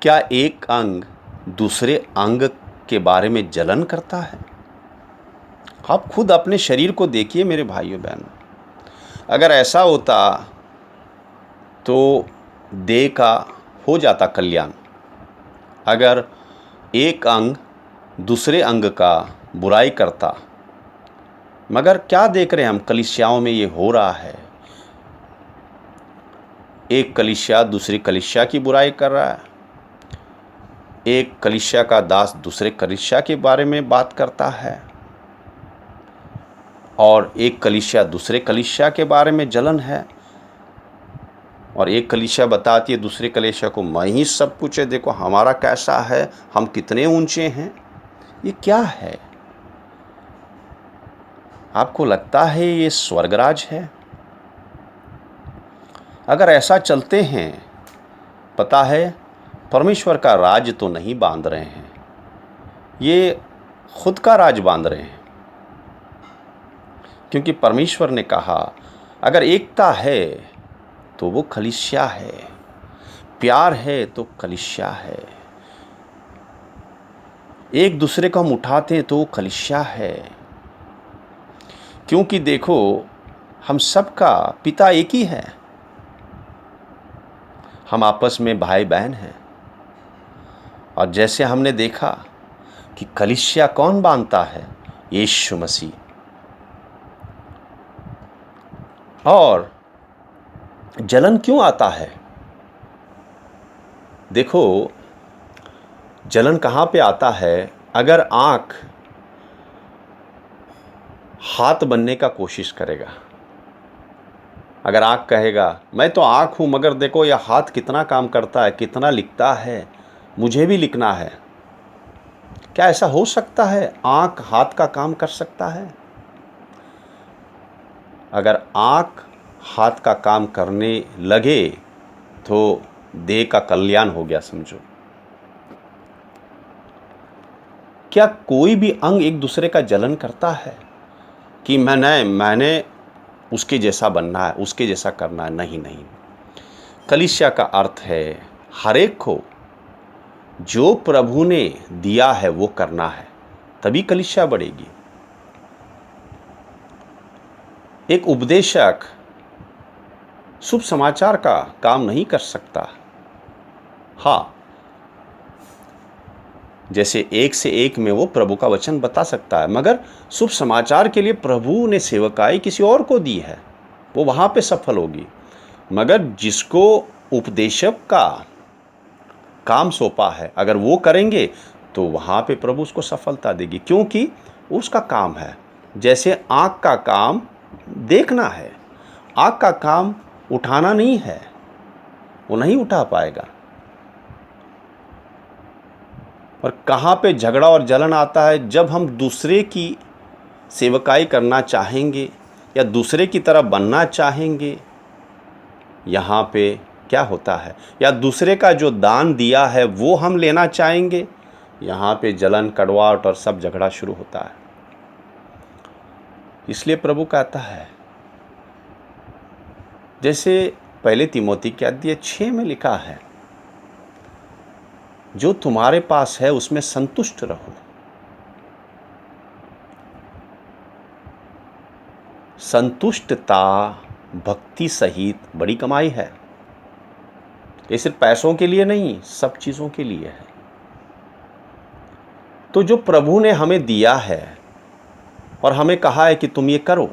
[SPEAKER 1] क्या एक अंग दूसरे अंग के बारे में जलन करता है? आप खुद अपने शरीर को देखिए मेरे भाइयों बहनों। अगर ऐसा होता तो देह का हो जाता कल्याण। अगर एक अंग दूसरे अंग का बुराई करता, मगर क्या देख रहे हैं हम, कलीसियाओं में ये हो रहा है। एक कलीसिया दूसरी कलीसिया की बुराई कर रहा है, एक कलीसिया का दास दूसरे कलीसिया के बारे में बात करता है, और एक कलीसिया दूसरे कलीसिया के बारे में जलन है, और एक कलीसिया बताती है दूसरे कलीसिया को मैं ही सब कुछ है, देखो हमारा कैसा है, हम कितने ऊंचे हैं। ये क्या है? आपको लगता है ये स्वर्गराज है? अगर ऐसा चलते हैं, पता है परमेश्वर का राज तो नहीं बांध रहे हैं, ये खुद का राज बांध रहे हैं। क्योंकि परमेश्वर ने कहा अगर एकता है तो वो कलीसिया है, प्यार है तो कलीसिया है, एक दूसरे को हम उठाते हैं तो वो कलीसिया है। क्योंकि देखो हम सबका पिता एक ही है, हम आपस में भाई बहन हैं। और जैसे हमने देखा कि कलीसिया कौन बांधता है? यीशु मसीह। और जलन क्यों आता है? देखो जलन कहाँ पे आता है? अगर आँख हाथ बनने का कोशिश करेगा, अगर आँख कहेगा मैं तो आँख हूँ मगर देखो यह हाथ कितना काम करता है, कितना लिखता है, मुझे भी लिखना है। क्या ऐसा हो सकता है? आँख हाथ का काम कर सकता है? अगर आँख हाथ का काम करने लगे तो देह का कल्याण हो गया समझो। क्या कोई भी अंग एक दूसरे का जलन करता है कि मैंने उसके जैसा बनना है, उसके जैसा करना है? नहीं नहीं। कलीसिया का अर्थ है हर एक को जो प्रभु ने दिया है वो करना है, तभी कलीसिया बढ़ेगी। एक उपदेशक शुभ समाचार का काम नहीं कर सकता। हाँ, जैसे एक से एक में वो प्रभु का वचन बता सकता है, मगर शुभ समाचार के लिए प्रभु ने सेवकाई किसी और को दी है, वो वहाँ पे सफल होगी। मगर जिसको उपदेशक का काम सौंपा है, अगर वो करेंगे तो वहाँ पे प्रभु उसको सफलता देगी, क्योंकि उसका काम है। जैसे आँख का काम देखना है, आँख का काम उठाना नहीं है, वो नहीं उठा पाएगा। और कहाँ पे झगड़ा और जलन आता है? जब हम दूसरे की सेवकाई करना चाहेंगे या दूसरे की तरह बनना चाहेंगे, यहाँ पे क्या होता है? या दूसरे का जो दान दिया है वो हम लेना चाहेंगे, यहाँ पे जलन, कड़वाहट और सब झगड़ा शुरू होता है। इसलिए प्रभु कहता है, जैसे पहले तिमोथी के अध्याय 6 में लिखा है, जो तुम्हारे पास है उसमें संतुष्ट रहो। संतुष्टता भक्ति सहित बड़ी कमाई है। ये सिर्फ पैसों के लिए नहीं, सब चीज़ों के लिए है। तो जो प्रभु ने हमें दिया है और हमें कहा है कि तुम ये करो,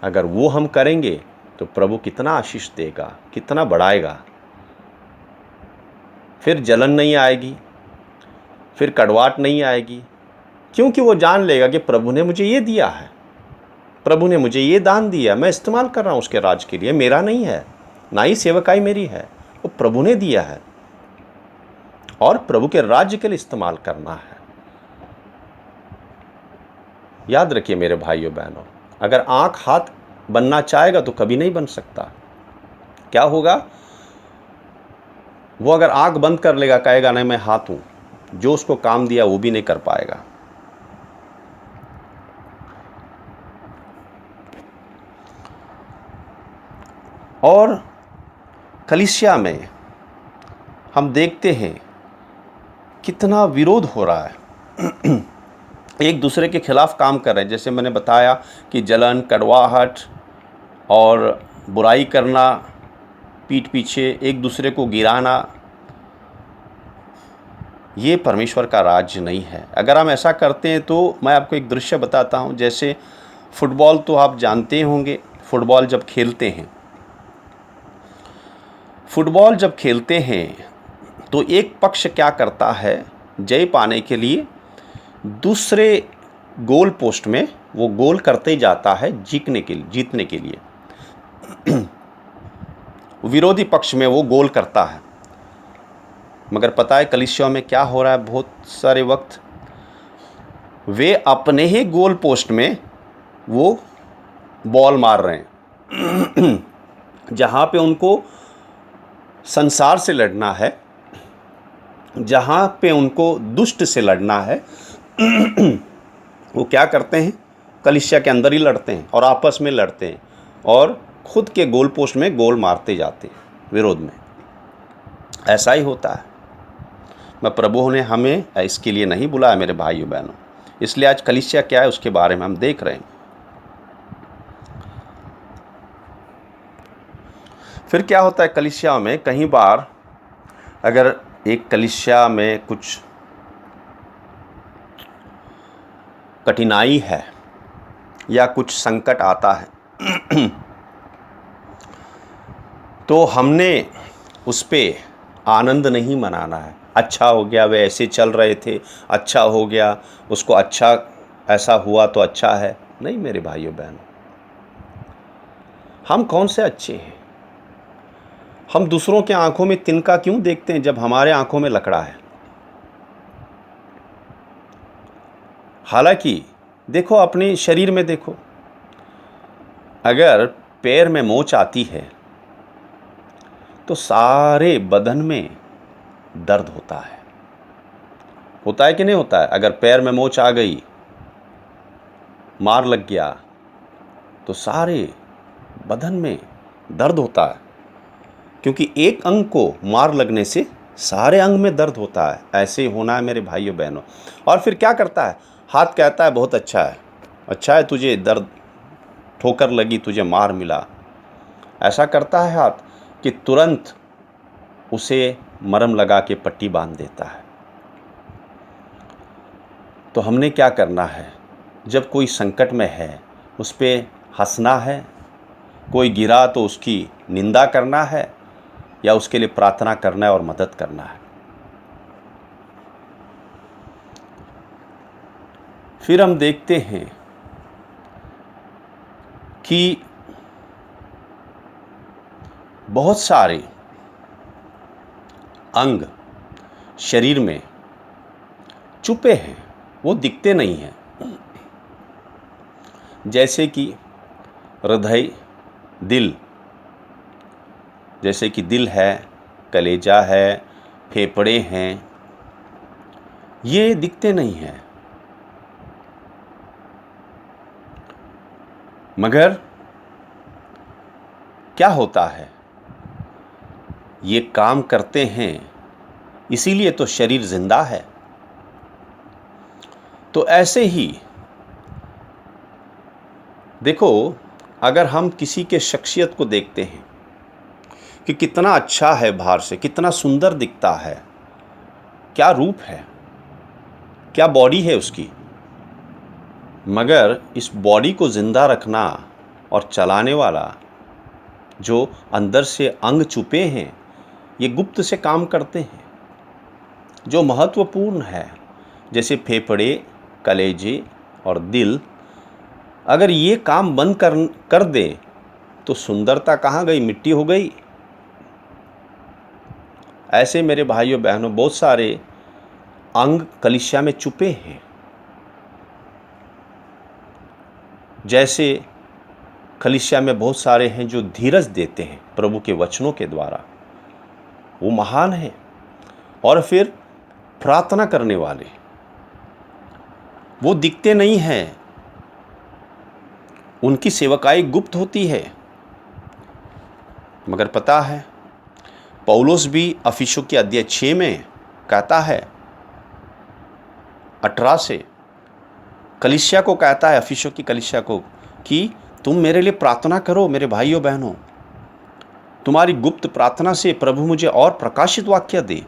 [SPEAKER 1] अगर वो हम करेंगे तो प्रभु कितना आशीष देगा, कितना बढ़ाएगा। फिर जलन नहीं आएगी, फिर कड़वाहट नहीं आएगी, क्योंकि वो जान लेगा कि प्रभु ने मुझे ये दिया है। प्रभु ने मुझे ये दान दिया, मैं इस्तेमाल कर रहा हूँ उसके राज के लिए, मेरा नहीं है, ना ही सेवकाई मेरी है, वो प्रभु ने दिया है और प्रभु के राज्य के लिए इस्तेमाल करना है। याद रखिए मेरे भाइयों बहनों, अगर आंख हाथ बनना चाहेगा तो कभी नहीं बन सकता। क्या होगा? वो अगर आंख बंद कर लेगा, कहेगा नहीं मैं हाथ हूं, जो उसको काम दिया वो भी नहीं कर पाएगा। और कलीसिया में हम देखते हैं कितना विरोध हो रहा है, एक दूसरे के खिलाफ काम कर रहे हैं। जैसे मैंने बताया कि जलन, कड़वाहट और बुराई करना, पीठ पीछे एक दूसरे को गिराना, ये परमेश्वर का राज्य नहीं है। अगर हम ऐसा करते हैं तो मैं आपको एक दृश्य बताता हूँ। जैसे फुटबॉल तो आप जानते होंगे, फुटबॉल जब खेलते हैं तो एक पक्ष क्या करता है, जय पाने के लिए दूसरे गोल पोस्ट में वो गोल करते जाता है जीतने के लिए विरोधी पक्ष में वो गोल करता है। मगर पता है कलीसिया में क्या हो रहा है? बहुत सारे वक्त वे अपने ही गोल पोस्ट में वो बॉल मार रहे हैं जहाँ पे उनको संसार से लड़ना है, जहाँ पे उनको दुष्ट से लड़ना है, वो क्या करते हैं? कलीसिया के अंदर ही लड़ते हैं और आपस में लड़ते हैं और खुद के गोल पोस्ट में गोल मारते जाते हैं विरोध में। ऐसा ही होता है। मैं प्रभु ने हमें इसके लिए नहीं बुलाया मेरे भाइयों बहनों, इसलिए आज कलीसिया क्या है उसके बारे में हम देख रहे हैं। फिर क्या होता है कलीसिया में? कई बार अगर एक कलीसिया में कुछ कठिनाई है या कुछ संकट आता है तो हमने उस पे आनंद नहीं मनाना है। अच्छा हो गया, वे ऐसे चल रहे थे, अच्छा हो गया, उसको अच्छा ऐसा हुआ तो अच्छा है। नहीं मेरे भाइयों बहनों, हम कौन से अच्छे हैं? हम दूसरों के आंखों में तिनका क्यों देखते हैं जब हमारे आंखों में लकड़ा है? हालांकि देखो, अपने शरीर में देखो, अगर पैर में मोच आती है तो सारे बदन में दर्द होता है कि नहीं होता है? अगर पैर में मोच आ गई, मार लग गया, तो सारे बदन में दर्द होता है, क्योंकि एक अंग को मार लगने से सारे अंग में दर्द होता है। ऐसे ही होना है मेरे भाइयों बहनों। और फिर क्या करता है? हाथ कहता है बहुत अच्छा है, तुझे दर्द, ठोकर लगी, तुझे मार मिला। ऐसा करता है हाथ कि तुरंत उसे मरहम लगा के पट्टी बांध देता है। तो हमने क्या करना है? जब कोई संकट में है उस पर हंसना है, कोई गिरा तो उसकी निंदा करना है या उसके लिए प्रार्थना करना है और मदद करना है। फिर हम देखते हैं कि बहुत सारे अंग शरीर में छुपे हैं, वो दिखते नहीं हैं। जैसे कि हृदय, दिल, जैसे कि दिल है, कलेजा है, फेफड़े हैं, ये दिखते नहीं हैं। मगर क्या होता है? ये काम करते हैं, इसीलिए तो शरीर जिंदा है। तो ऐसे ही देखो, अगर हम किसी के शख्सियत को देखते हैं कि कितना अच्छा है, बाहर से कितना सुंदर दिखता है, क्या रूप है, क्या बॉडी है उसकी, मगर इस बॉडी को ज़िंदा रखना और चलाने वाला जो अंदर से अंग छुपे हैं, ये गुप्त से काम करते हैं, जो महत्वपूर्ण है। जैसे फेफड़े, कलेजे और दिल अगर ये काम बंद कर दें तो सुंदरता कहाँ गई, मिट्टी हो गई। ऐसे मेरे भाइयों बहनों बहुत सारे अंग कलीसिया में छुपे हैं। जैसे कलीसिया में बहुत सारे हैं जो धीरज देते हैं प्रभु के वचनों के द्वारा, वो महान है। और फिर प्रार्थना करने वाले, वो दिखते नहीं हैं, उनकी सेवकाई गुप्त होती है। मगर पता है पौलुस भी इफिसियों के अध्याय 6 में कहता है 18 से, कलीसिया को कहता है, इफिसियों की कलीसिया को, कि तुम मेरे लिए प्रार्थना करो मेरे भाइयों बहनों। तुम्हारी गुप्त प्रार्थना से प्रभु मुझे और प्रकाशित वाक्य दे।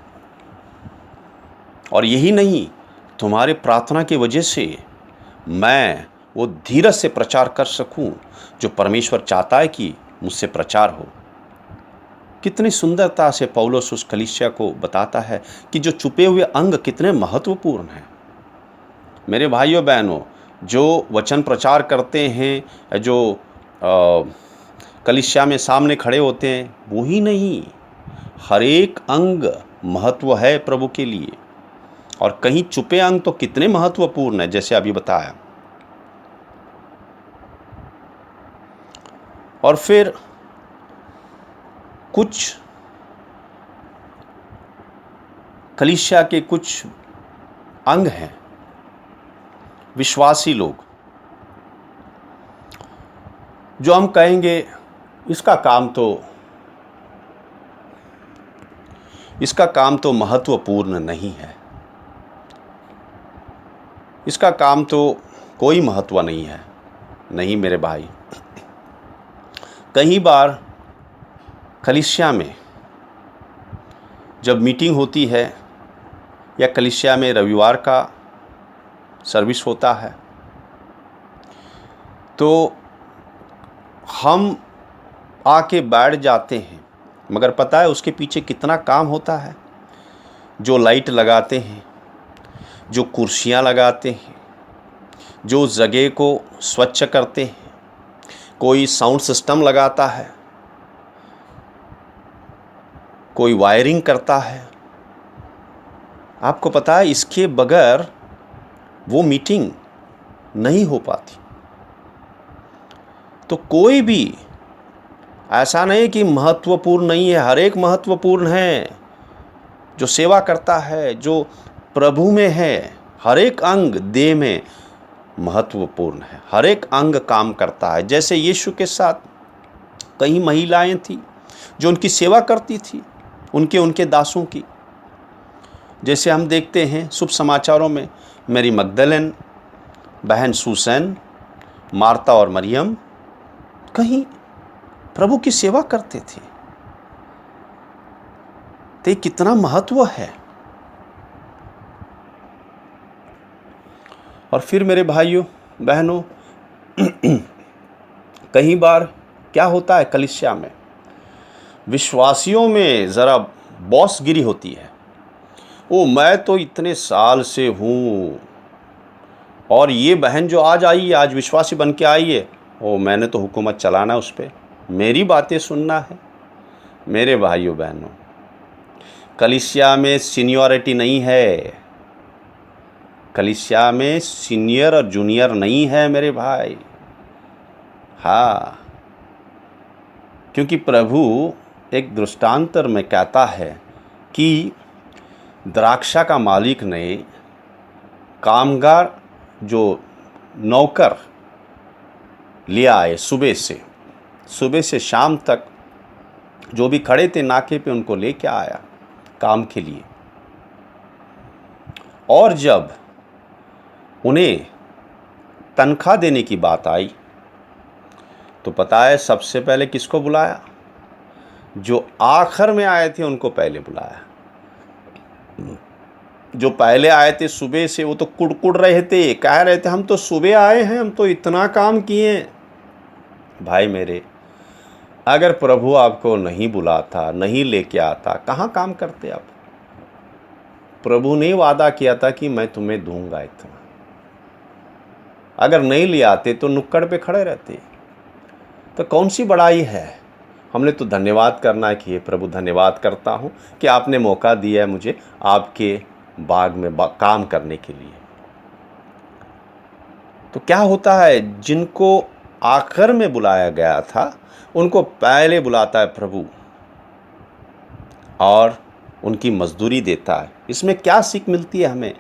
[SPEAKER 1] और यही नहीं, तुम्हारे प्रार्थना की वजह से मैं वो धीरज से प्रचार कर सकूं जो परमेश्वर चाहता है कि मुझसे प्रचार हो। कितनी सुंदरता से पौलुस उस कलीसिया को बताता है कि जो छुपे हुए अंग कितने महत्वपूर्ण हैं। मेरे भाइयों बहनों, जो वचन प्रचार करते हैं, जो कलीसिया में सामने खड़े होते हैं, वो ही नहीं, हर एक अंग महत्व है प्रभु के लिए। और कहीं छुपे अंग तो कितने महत्वपूर्ण है, जैसे अभी बताया। और फिर कुछ कलीसिया के कुछ अंग हैं, विश्वासी लोग, जो हम कहेंगे इसका काम तो महत्वपूर्ण नहीं है, इसका काम तो कोई महत्व नहीं है। नहीं मेरे भाई, कई बार कलीसिया में जब मीटिंग होती है या कलीसिया में रविवार का सर्विस होता है, तो हम आके बैठ जाते हैं, मगर पता है उसके पीछे कितना काम होता है। जो लाइट लगाते हैं, जो कुर्सियाँ लगाते हैं, जो जगह को स्वच्छ करते हैं, कोई साउंड सिस्टम लगाता है, कोई वायरिंग करता है। आपको पता है इसके बगैर वो मीटिंग नहीं हो पाती। तो कोई भी ऐसा नहीं कि महत्वपूर्ण नहीं है, हर एक महत्वपूर्ण है। जो सेवा करता है, जो प्रभु में है, हर एक अंग देह में महत्वपूर्ण है, हर एक अंग काम करता है। जैसे यीशु के साथ कई महिलाएं थी जो उनकी सेवा करती थी, उनके दासों की। जैसे हम देखते हैं शुभ समाचारों में, मैरी मगदलेन, बहन सुसैन, मार्ता और मरियम कहीं प्रभु की सेवा करते थे। तो कितना महत्व है। और फिर मेरे भाइयों बहनों, कई बार क्या होता है कलीसिया में, विश्वासियों में ज़रा बॉसगिरी होती है। ओ मैं तो इतने साल से हूँ, और ये बहन जो आज आई है, आज विश्वासी बन के आई है, ओ मैंने तो हुकूमत चलाना है उस पर, मेरी बातें सुनना है। मेरे भाइयों बहनों, कलीसिया में सीनियरिटी नहीं है, कलीसिया में सीनियर और जूनियर नहीं है मेरे भाई। हाँ, क्योंकि प्रभु एक दृष्टांतर में कहता है कि द्राक्षा का मालिक ने कामगार जो नौकर ले आए, सुबह से शाम तक जो भी खड़े थे नाके पे, उनको लेके आया काम के लिए। और जब उन्हें तनख्वाह देने की बात आई तो पता है सबसे पहले किसको बुलाया? जो आखिर में आए थे उनको पहले बुलाया। जो पहले आए थे सुबह से, वो तो कुड़कुड़ रहे थे, कह रहे थे हम तो सुबह आए हैं, हम तो इतना काम किए। भाई मेरे, अगर प्रभु आपको नहीं बुलाता, नहीं लेके आता, कहाँ काम करते आप? प्रभु ने वादा किया था कि मैं तुम्हें दूंगा इतना। अगर नहीं ले आते तो नुक्कड़ पे खड़े रहते। तो कौन सी बड़ाई है? हमने तो धन्यवाद करना है कि हे प्रभु, धन्यवाद करता हूँ कि आपने मौका दिया है मुझे आपके बाग में काम करने के लिए। तो क्या होता है, जिनको आखिर में बुलाया गया था उनको पहले बुलाता है प्रभु और उनकी मजदूरी देता है। इसमें क्या सीख मिलती है हमें?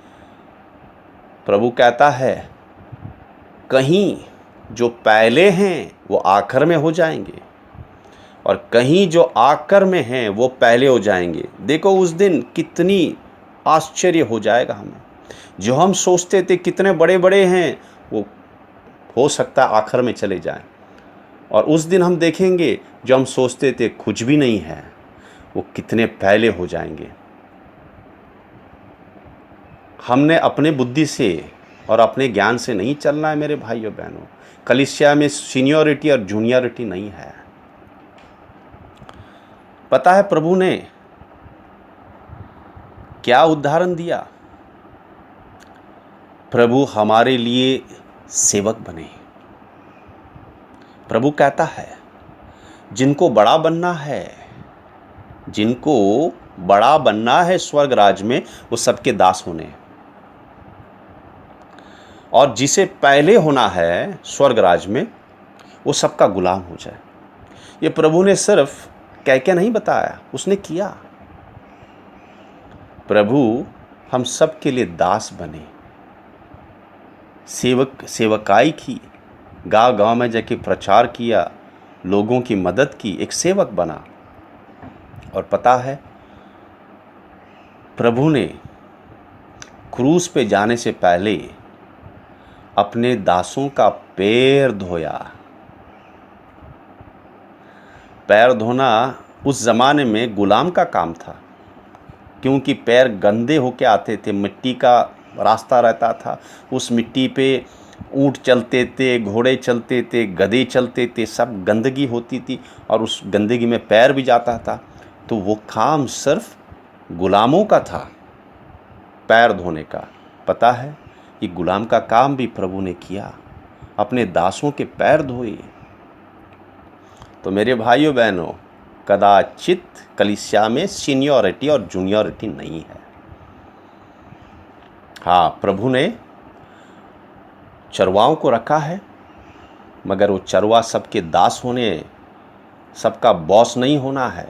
[SPEAKER 1] प्रभु कहता है कहीं जो पहले हैं वो आखिर में हो जाएंगे और कहीं जो आखिर में हैं वो पहले हो जाएंगे। देखो उस दिन कितनी आश्चर्य हो जाएगा हमें। जो हम सोचते थे कितने बड़े बड़े हैं वो हो सकता है आखिर में चले जाएं, और उस दिन हम देखेंगे जो हम सोचते थे कुछ भी नहीं है वो कितने पहले हो जाएंगे। हमने अपने बुद्धि से और अपने ज्ञान से नहीं चलना है मेरे भाइयों बहनों। कलीसिया में सीनियरिटी और जूनियरिटी नहीं है। पता है प्रभु ने क्या उदाहरण दिया? प्रभु हमारे लिए सेवक बने। प्रभु कहता है जिनको बड़ा बनना है, जिनको बड़ा बनना है स्वर्ग राज में, वो सबके दास होने हैं। और जिसे पहले होना है स्वर्ग राज में वो सबका गुलाम हो जाए। ये प्रभु ने सिर्फ कह के नहीं बताया, उसने किया। प्रभु हम सब के लिए दास बने, सेवकाई की, गांव गांव में जाके प्रचार किया, लोगों की मदद की, एक सेवक बना। और पता है प्रभु ने क्रूस पे जाने से पहले अपने दासों का पैर धोया। पैर धोना उस ज़माने में गुलाम का काम था, क्योंकि पैर गंदे होके आते थे। मिट्टी का रास्ता रहता था, उस मिट्टी पे ऊंट चलते थे, घोड़े चलते थे, गधे चलते थे, सब गंदगी होती थी और उस गंदगी में पैर भी जाता था। तो वो काम सिर्फ गुलामों का था, पैर धोने का। पता है ये गुलाम का काम भी प्रभु ने किया, अपने दासों के पैर धोए। तो मेरे भाइयों बहनों, कदाचित कलीसिया में सीनियरिटी और जूनियरिटी नहीं है। हाँ, प्रभु ने चरवाओं को रखा है, मगर वो चरवा सबके दास होने, सबका बॉस नहीं होना है,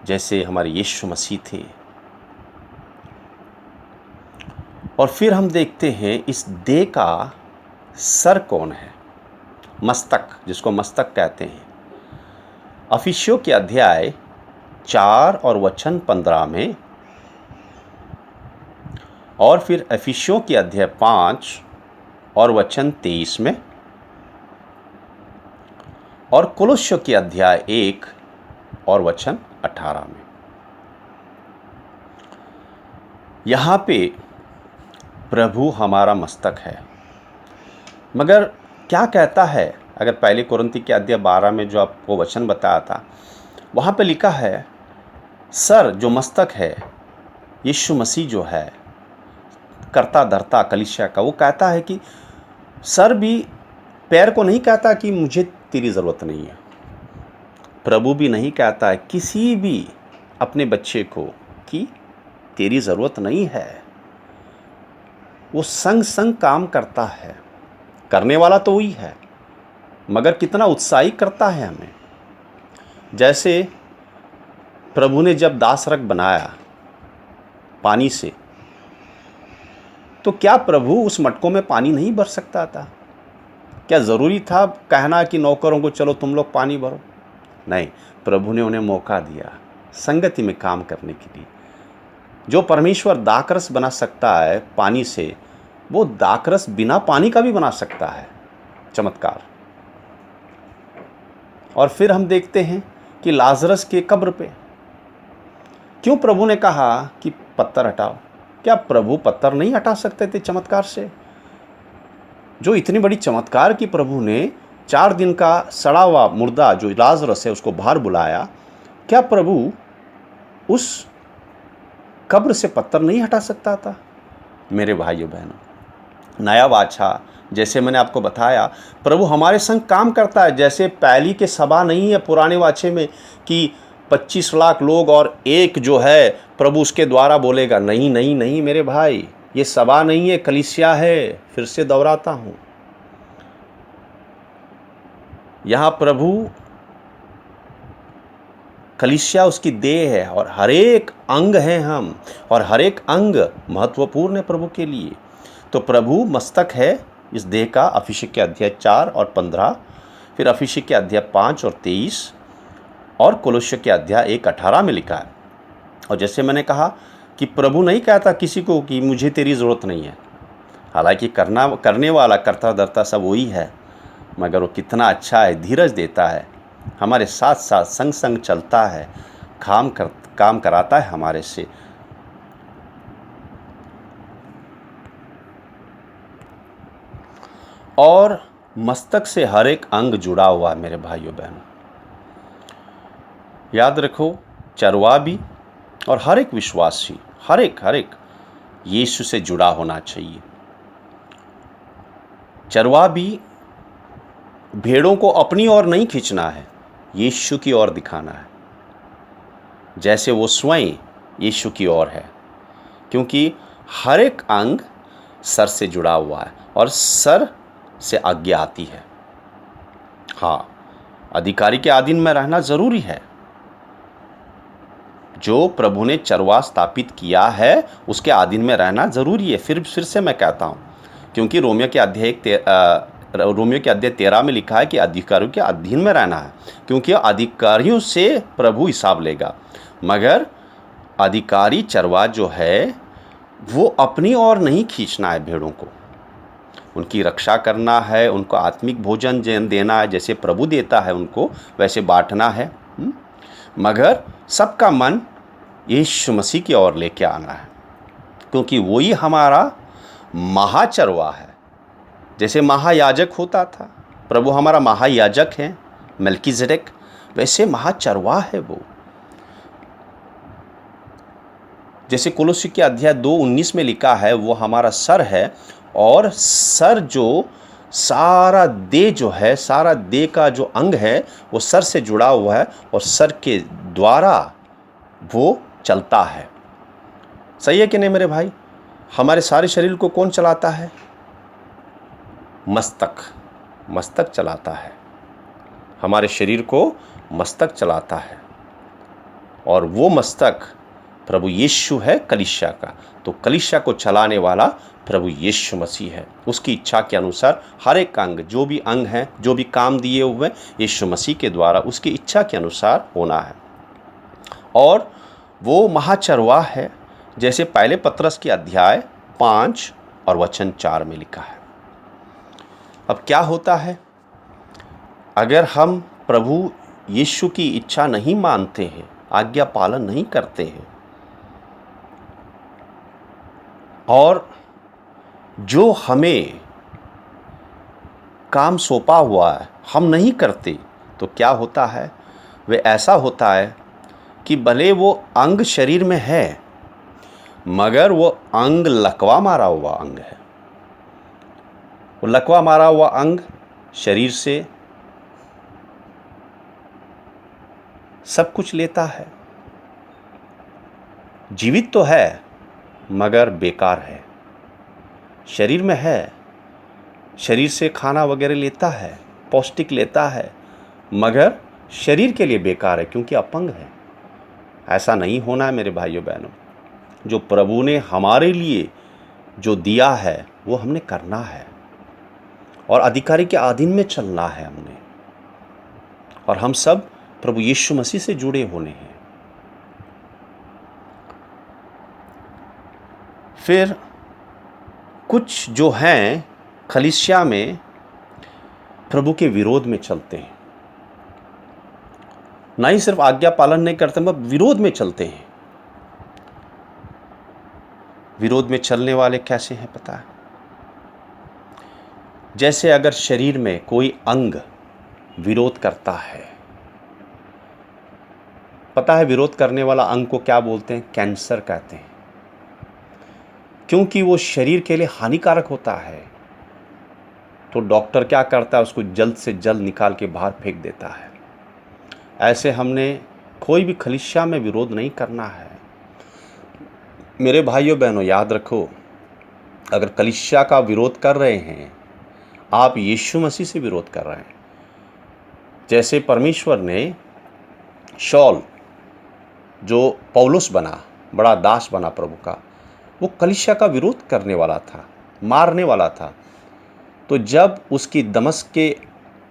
[SPEAKER 1] जैसे हमारे यीशु मसीह थे। और फिर हम देखते हैं इस देह का सर कौन है? मस्तक, जिसको मस्तक कहते हैं। अफिसियों के अध्याय 4 और वचन 15 में, और फिर अफिसियों के अध्याय 5 और वचन 23 में, और कुलुस्यों के अध्याय 1 और वचन 18 में। यहाँ पे प्रभु हमारा मस्तक है। मगर क्या कहता है? अगर पहले कुरिन्ती के अध्याय 12 में जो आपको वचन बताया था, वहाँ पे लिखा है सर जो मस्तक है, यीशु मसीह जो है कर्ता धर्ता कलीसिया का, वो कहता है कि सर भी पैर को नहीं कहता कि मुझे तेरी ज़रूरत नहीं है। प्रभु भी नहीं कहता है किसी भी अपने बच्चे को कि तेरी ज़रूरत नहीं है। वो संग संग काम करता है। करने वाला तो वही है, मगर कितना उत्साही करता है हमें। जैसे प्रभु ने जब दासरख बनाया पानी से, तो क्या प्रभु उस मटकों में पानी नहीं भर सकता था? क्या ज़रूरी था कहना कि नौकरों को चलो तुम लोग पानी भरो? नहीं, प्रभु ने उन्हें मौका दिया संगति में काम करने के लिए। जो परमेश्वर दाखरस बना सकता है पानी से, वो दाखरस बिना पानी का भी बना सकता है। चमत्कार। और फिर हम देखते हैं कि लाजरस के कब्र पे क्यों प्रभु ने कहा कि पत्थर हटाओ? क्या प्रभु पत्थर नहीं हटा सकते थे चमत्कार से? जो इतनी बड़ी चमत्कार की प्रभु ने 4 दिन का सड़ा हुआ मुर्दा जो लाजरस है उसको बाहर बुलाया, क्या प्रभु उस कब्र से पत्थर नहीं हटा सकता था? मेरे भाइयों बहनों, नया वाचा जैसे मैंने आपको बताया, प्रभु हमारे संग काम करता है। जैसे पहली के सभा नहीं है पुराने वाचे में कि 25 लाख लोग और एक जो है प्रभु उसके द्वारा बोलेगा। नहीं नहीं नहीं मेरे भाई, ये सभा नहीं है, कलीसिया है। फिर से दोहराता हूँ, यहाँ प्रभु कलीसिया उसकी देह है और हर एक अंग हैं हम, और हर एक अंग महत्वपूर्ण है प्रभु के लिए। तो प्रभु मस्तक है इस देह का। अफिसियों के अध्याय 4 और 15, फिर अफिसियों के अध्याय 5 और 23, और कोलोस्यों के अध्याय 1:18 में लिखा है। और जैसे मैंने कहा कि प्रभु नहीं कहता किसी को कि मुझे तेरी ज़रूरत नहीं है। हालांकि करने वाला कर्ता धर्ता सब वही है, मगर वो कितना अच्छा है, धीरज देता है, हमारे साथ साथ संग संग चलता है, काम कराता है हमारे से। और मस्तक से हर एक अंग जुड़ा हुआ है मेरे भाइयों बहनों। याद रखो, चरवाहा भी और हर एक विश्वासी, हर एक यीशु से जुड़ा होना चाहिए। चरवाहा भी भेड़ों को अपनी ओर नहीं खींचना है, यीशु की ओर दिखाना है, जैसे वो स्वयं यीशु की ओर है। क्योंकि हर एक अंग सर से जुड़ा हुआ है और सर से आज्ञा आती है। हाँ, अधिकारी के अधीन में रहना जरूरी है। जो प्रभु ने चरवाहा स्थापित किया है उसके अधीन में रहना जरूरी है। फिर से मैं कहता हूँ, क्योंकि रोमियो के अध्याय 13 में लिखा है कि अधिकारियों के अधीन में रहना है, क्योंकि अधिकारियों से प्रभु हिसाब लेगा। मगर अधिकारी चरवाहा जो है वो अपनी ओर नहीं खींचना है भेड़ों को, उनकी रक्षा करना है, उनको आत्मिक भोजन देना है, जैसे प्रभु देता है उनको वैसे बांटना है। मगर सबका मन यीशु मसीह की ओर लेके आना है, क्योंकि वही हमारा महाचरवाहा है। जैसे महायाजक होता था, प्रभु हमारा महायाजक है मल्कीजेडेक, वैसे महाचरवाहा है वो। जैसे कोलोसी के अध्याय 2:19 में लिखा है, वो हमारा सर है, और सर जो सारा देह जो है, सारा देह का जो अंग है वो सर से जुड़ा हुआ है, और सर के द्वारा वो चलता है। सही है कि नहीं मेरे भाई? हमारे सारे शरीर को कौन चलाता है? मस्तक चलाता है। हमारे शरीर को मस्तक चलाता है, और वो मस्तक प्रभु यीशु है कलीसिया का। तो कलीसिया को चलाने वाला प्रभु यीशु मसीह है। उसकी इच्छा के अनुसार हर एक अंग, जो भी अंग हैं, जो भी काम दिए हुए यीशु मसीह के द्वारा उसकी इच्छा के अनुसार होना है। और वो महाचरवाहा है, जैसे पहले पत्रस के अध्याय 5 और वचन 4 में लिखा है। अब क्या होता है, अगर हम प्रभु यीशु की इच्छा नहीं मानते हैं, आज्ञा पालन नहीं करते हैं, और जो हमें काम सौंपा हुआ है हम नहीं करते, तो क्या होता है? वे ऐसा होता है कि भले वो अंग शरीर में है, मगर वो अंग लकवा मारा हुआ अंग है। वो लकवा मारा हुआ अंग शरीर से सब कुछ लेता है, जीवित तो है मगर बेकार है। शरीर में है, शरीर से खाना वगैरह लेता है, पौष्टिक लेता है, मगर शरीर के लिए बेकार है, क्योंकि अपंग है। ऐसा नहीं होना है मेरे भाइयों बहनों। जो प्रभु ने हमारे लिए जो दिया है वो हमने करना है, और अधिकारी के अधीन में चलना है हमने, और हम सब प्रभु यीशु मसीह से जुड़े होने हैं। फिर कुछ जो हैं कलीसिया में प्रभु के विरोध में चलते हैं, ना ही सिर्फ आज्ञा पालन नहीं करते, मगर विरोध में चलते हैं। विरोध में चलने वाले कैसे हैं पता है? जैसे अगर शरीर में कोई अंग विरोध करता है, पता है विरोध करने वाला अंग को क्या बोलते हैं? कैंसर कहते हैं, क्योंकि वो शरीर के लिए हानिकारक होता है। तो डॉक्टर क्या करता है, उसको जल्द से जल्द निकाल के बाहर फेंक देता है। ऐसे हमने कोई भी कलीसिया में विरोध नहीं करना है। मेरे भाइयों बहनों, याद रखो, अगर कलीसिया का विरोध कर रहे हैं, आप यीशु मसीह से विरोध कर रहे हैं। जैसे परमेश्वर ने शौल, जो पौलुस बना, बड़ा दास बना प्रभु का, वो कलीसिया का विरोध करने वाला था, मारने वाला था। तो जब उसकी दमस्क के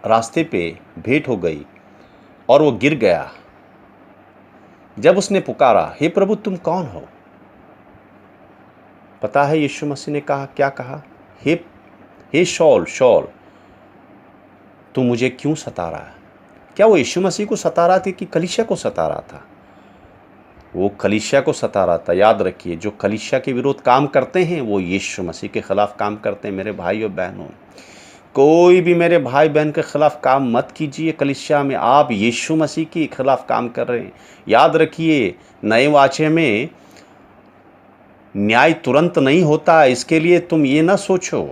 [SPEAKER 1] रास्ते पे भेंट हो गई और वो गिर गया, जब उसने पुकारा, हे प्रभु तुम कौन हो? पता है यीशु मसीह ने कहा, क्या कहा? हे शौल शौल, तू मुझे क्यों सता रहा है? क्या वो यीशु मसीह को सता रहा था कि कलीसिया को सता रहा था? वो कलीसिया को सता रहा था। याद रखिए, जो कलीसिया के विरोध काम करते हैं वो यीशु मसीह के खिलाफ काम करते हैं। मेरे भाइयों बहनों, कोई भी मेरे भाई बहन के खिलाफ काम मत कीजिए कलीसिया में। आप यीशु मसीह के खिलाफ काम कर रहे हैं। याद रखिए, नए वाचे में न्याय तुरंत नहीं होता। इसके लिए तुम ये ना सोचो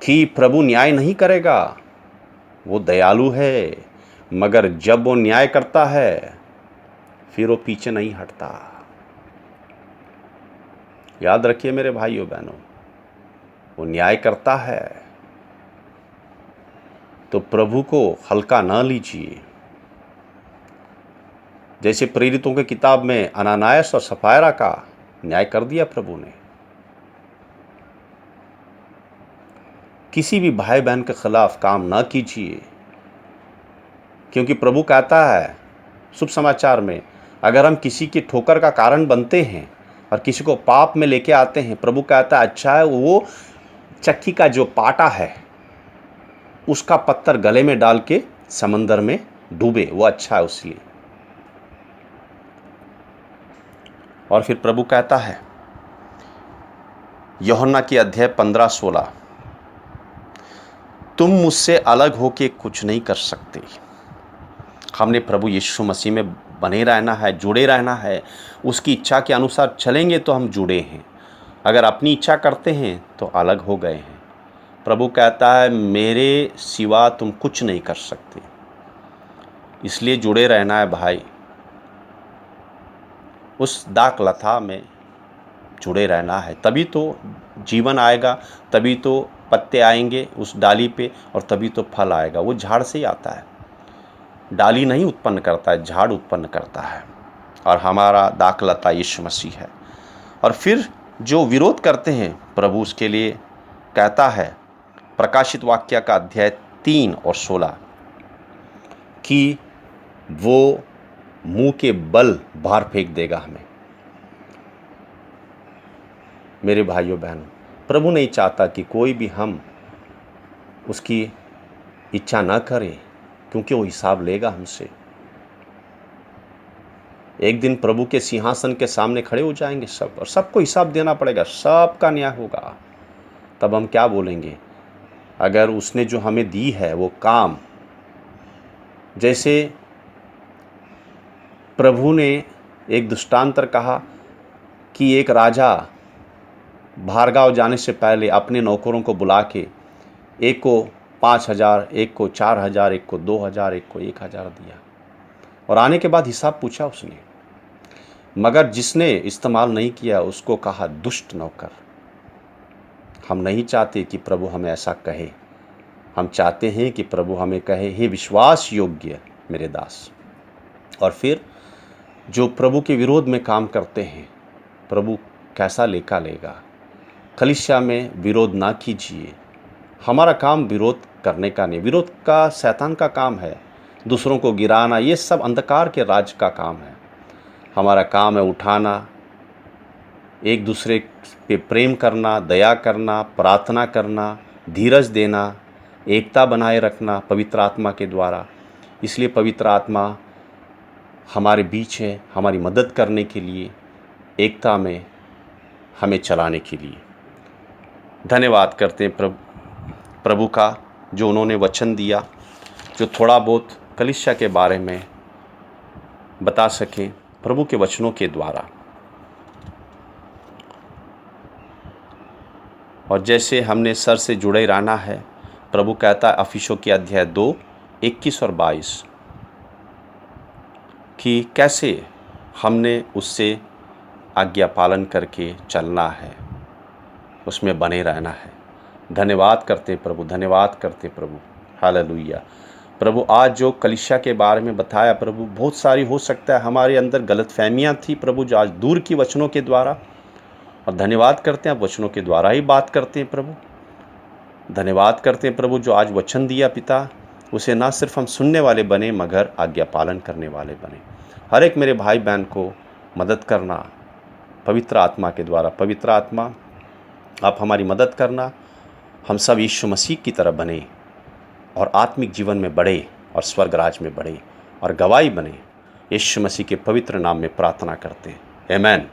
[SPEAKER 1] कि प्रभु न्याय नहीं करेगा। वो दयालु है, मगर जब वो न्याय करता है फिर वो पीछे नहीं हटता। याद रखिए मेरे भाइयों बहनों, वो न्याय करता है तो प्रभु को हल्का ना लीजिए। जैसे प्रेरितों की किताब में अनानायस और सफायरा का न्याय कर दिया प्रभु ने। किसी भी भाई बहन के खिलाफ काम ना कीजिए, क्योंकि प्रभु कहता है शुभ समाचार में, अगर हम किसी की ठोकर का कारण बनते हैं और किसी को पाप में लेके आते हैं, प्रभु कहता है अच्छा है वो चक्की का जो पाटा है उसका पत्थर गले में डाल के समंदर में डूबे, वो अच्छा है उसके लिए। और फिर प्रभु कहता है यूहन्ना की अध्याय 15-16, तुम मुझसे अलग होके कुछ नहीं कर सकते। हमने प्रभु यीशु मसीह में बने रहना है, जुड़े रहना है। उसकी इच्छा के अनुसार चलेंगे तो हम जुड़े हैं। अगर अपनी इच्छा करते हैं तो अलग हो गए हैं। प्रभु कहता है मेरे सिवा तुम कुछ नहीं कर सकते। इसलिए जुड़े रहना है भाई, उस दाखलता में जुड़े रहना है। तभी तो जीवन आएगा, तभी तो पत्ते आएंगे उस डाली पे, और तभी तो फल आएगा। वो झाड़ से ही आता है, डाली नहीं उत्पन्न करता है, झाड़ उत्पन्न करता है। और हमारा दाखलता यीशु मसीह है। और फिर जो विरोध करते हैं प्रभु उसके लिए कहता है प्रकाशित वाक्य का अध्याय 3 और 16 कि वो मुंह के बल बाहर फेंक देगा हमें। मेरे भाइयों बहनों, प्रभु नहीं चाहता कि कोई भी हम उसकी इच्छा ना करे, क्योंकि वो हिसाब लेगा हमसे। एक दिन प्रभु के सिंहासन के सामने खड़े हो जाएंगे सब, और सबको हिसाब देना पड़ेगा, सबका न्याय होगा। तब हम क्या बोलेंगे? अगर उसने जो हमें दी है वो काम, जैसे प्रभु ने एक दृष्टांतर कहा कि एक राजा बाहरगांव जाने से पहले अपने नौकरों को बुला के एक को 5,000, एक को 4,000, एक को 2,000, एक को 1,000 दिया, और आने के बाद हिसाब पूछा उसने। मगर जिसने इस्तेमाल नहीं किया उसको कहा दुष्ट नौकर। हम नहीं चाहते कि प्रभु हमें ऐसा कहे। हम चाहते हैं कि प्रभु हमें कहे हे विश्वास योग्य मेरे दास। और फिर जो प्रभु के विरोध में काम करते हैं, प्रभु कैसा लेखा लेगा। कलीसिया में विरोध ना कीजिए। हमारा काम विरोध करने का नहीं, विरोध का शैतान का काम है। दूसरों को गिराना, ये सब अंधकार के राज का काम है। हमारा काम है उठाना, एक दूसरे पे प्रेम करना, दया करना, प्रार्थना करना, धीरज देना, एकता बनाए रखना पवित्र आत्मा के द्वारा। इसलिए पवित्र आत्मा हमारे बीच है, हमारी मदद करने के लिए, एकता में हमें चलाने के लिए। धन्यवाद करते हैं प्रभु का, जो उन्होंने वचन दिया, जो थोड़ा बहुत कलीसिया के बारे में बता सकें प्रभु के वचनों के द्वारा। और जैसे हमने सर से जुड़े रहना है, प्रभु कहता है अफिसों के अध्याय 2, 21 और 22 कि कैसे हमने उससे आज्ञा पालन करके चलना है, उसमें बने रहना है। धन्यवाद करते प्रभु, धन्यवाद करते प्रभु, हालेलुया। प्रभु आज जो कलीसिया के बारे में बताया प्रभु, बहुत सारी हो सकता है हमारे अंदर गलतफहमियां थी प्रभु, जो आज दूर की वचनों के द्वारा, और धन्यवाद करते हैं आप वचनों के द्वारा ही बात करते हैं प्रभु। धन्यवाद करते हैं प्रभु जो आज वचन दिया पिता, उसे ना सिर्फ हम सुनने वाले बने मगर आज्ञा पालन करने वाले बने। हर एक मेरे भाई बहन को मदद करना पवित्र आत्मा के द्वारा। पवित्र आत्मा आप हमारी मदद करना, हम सब यीशु मसीह की तरह बने और आत्मिक जीवन में बढ़े और स्वर्ग राज में बढ़े और गवाही बने। यीशु मसीह के पवित्र नाम में प्रार्थना करते हैं, आमीन।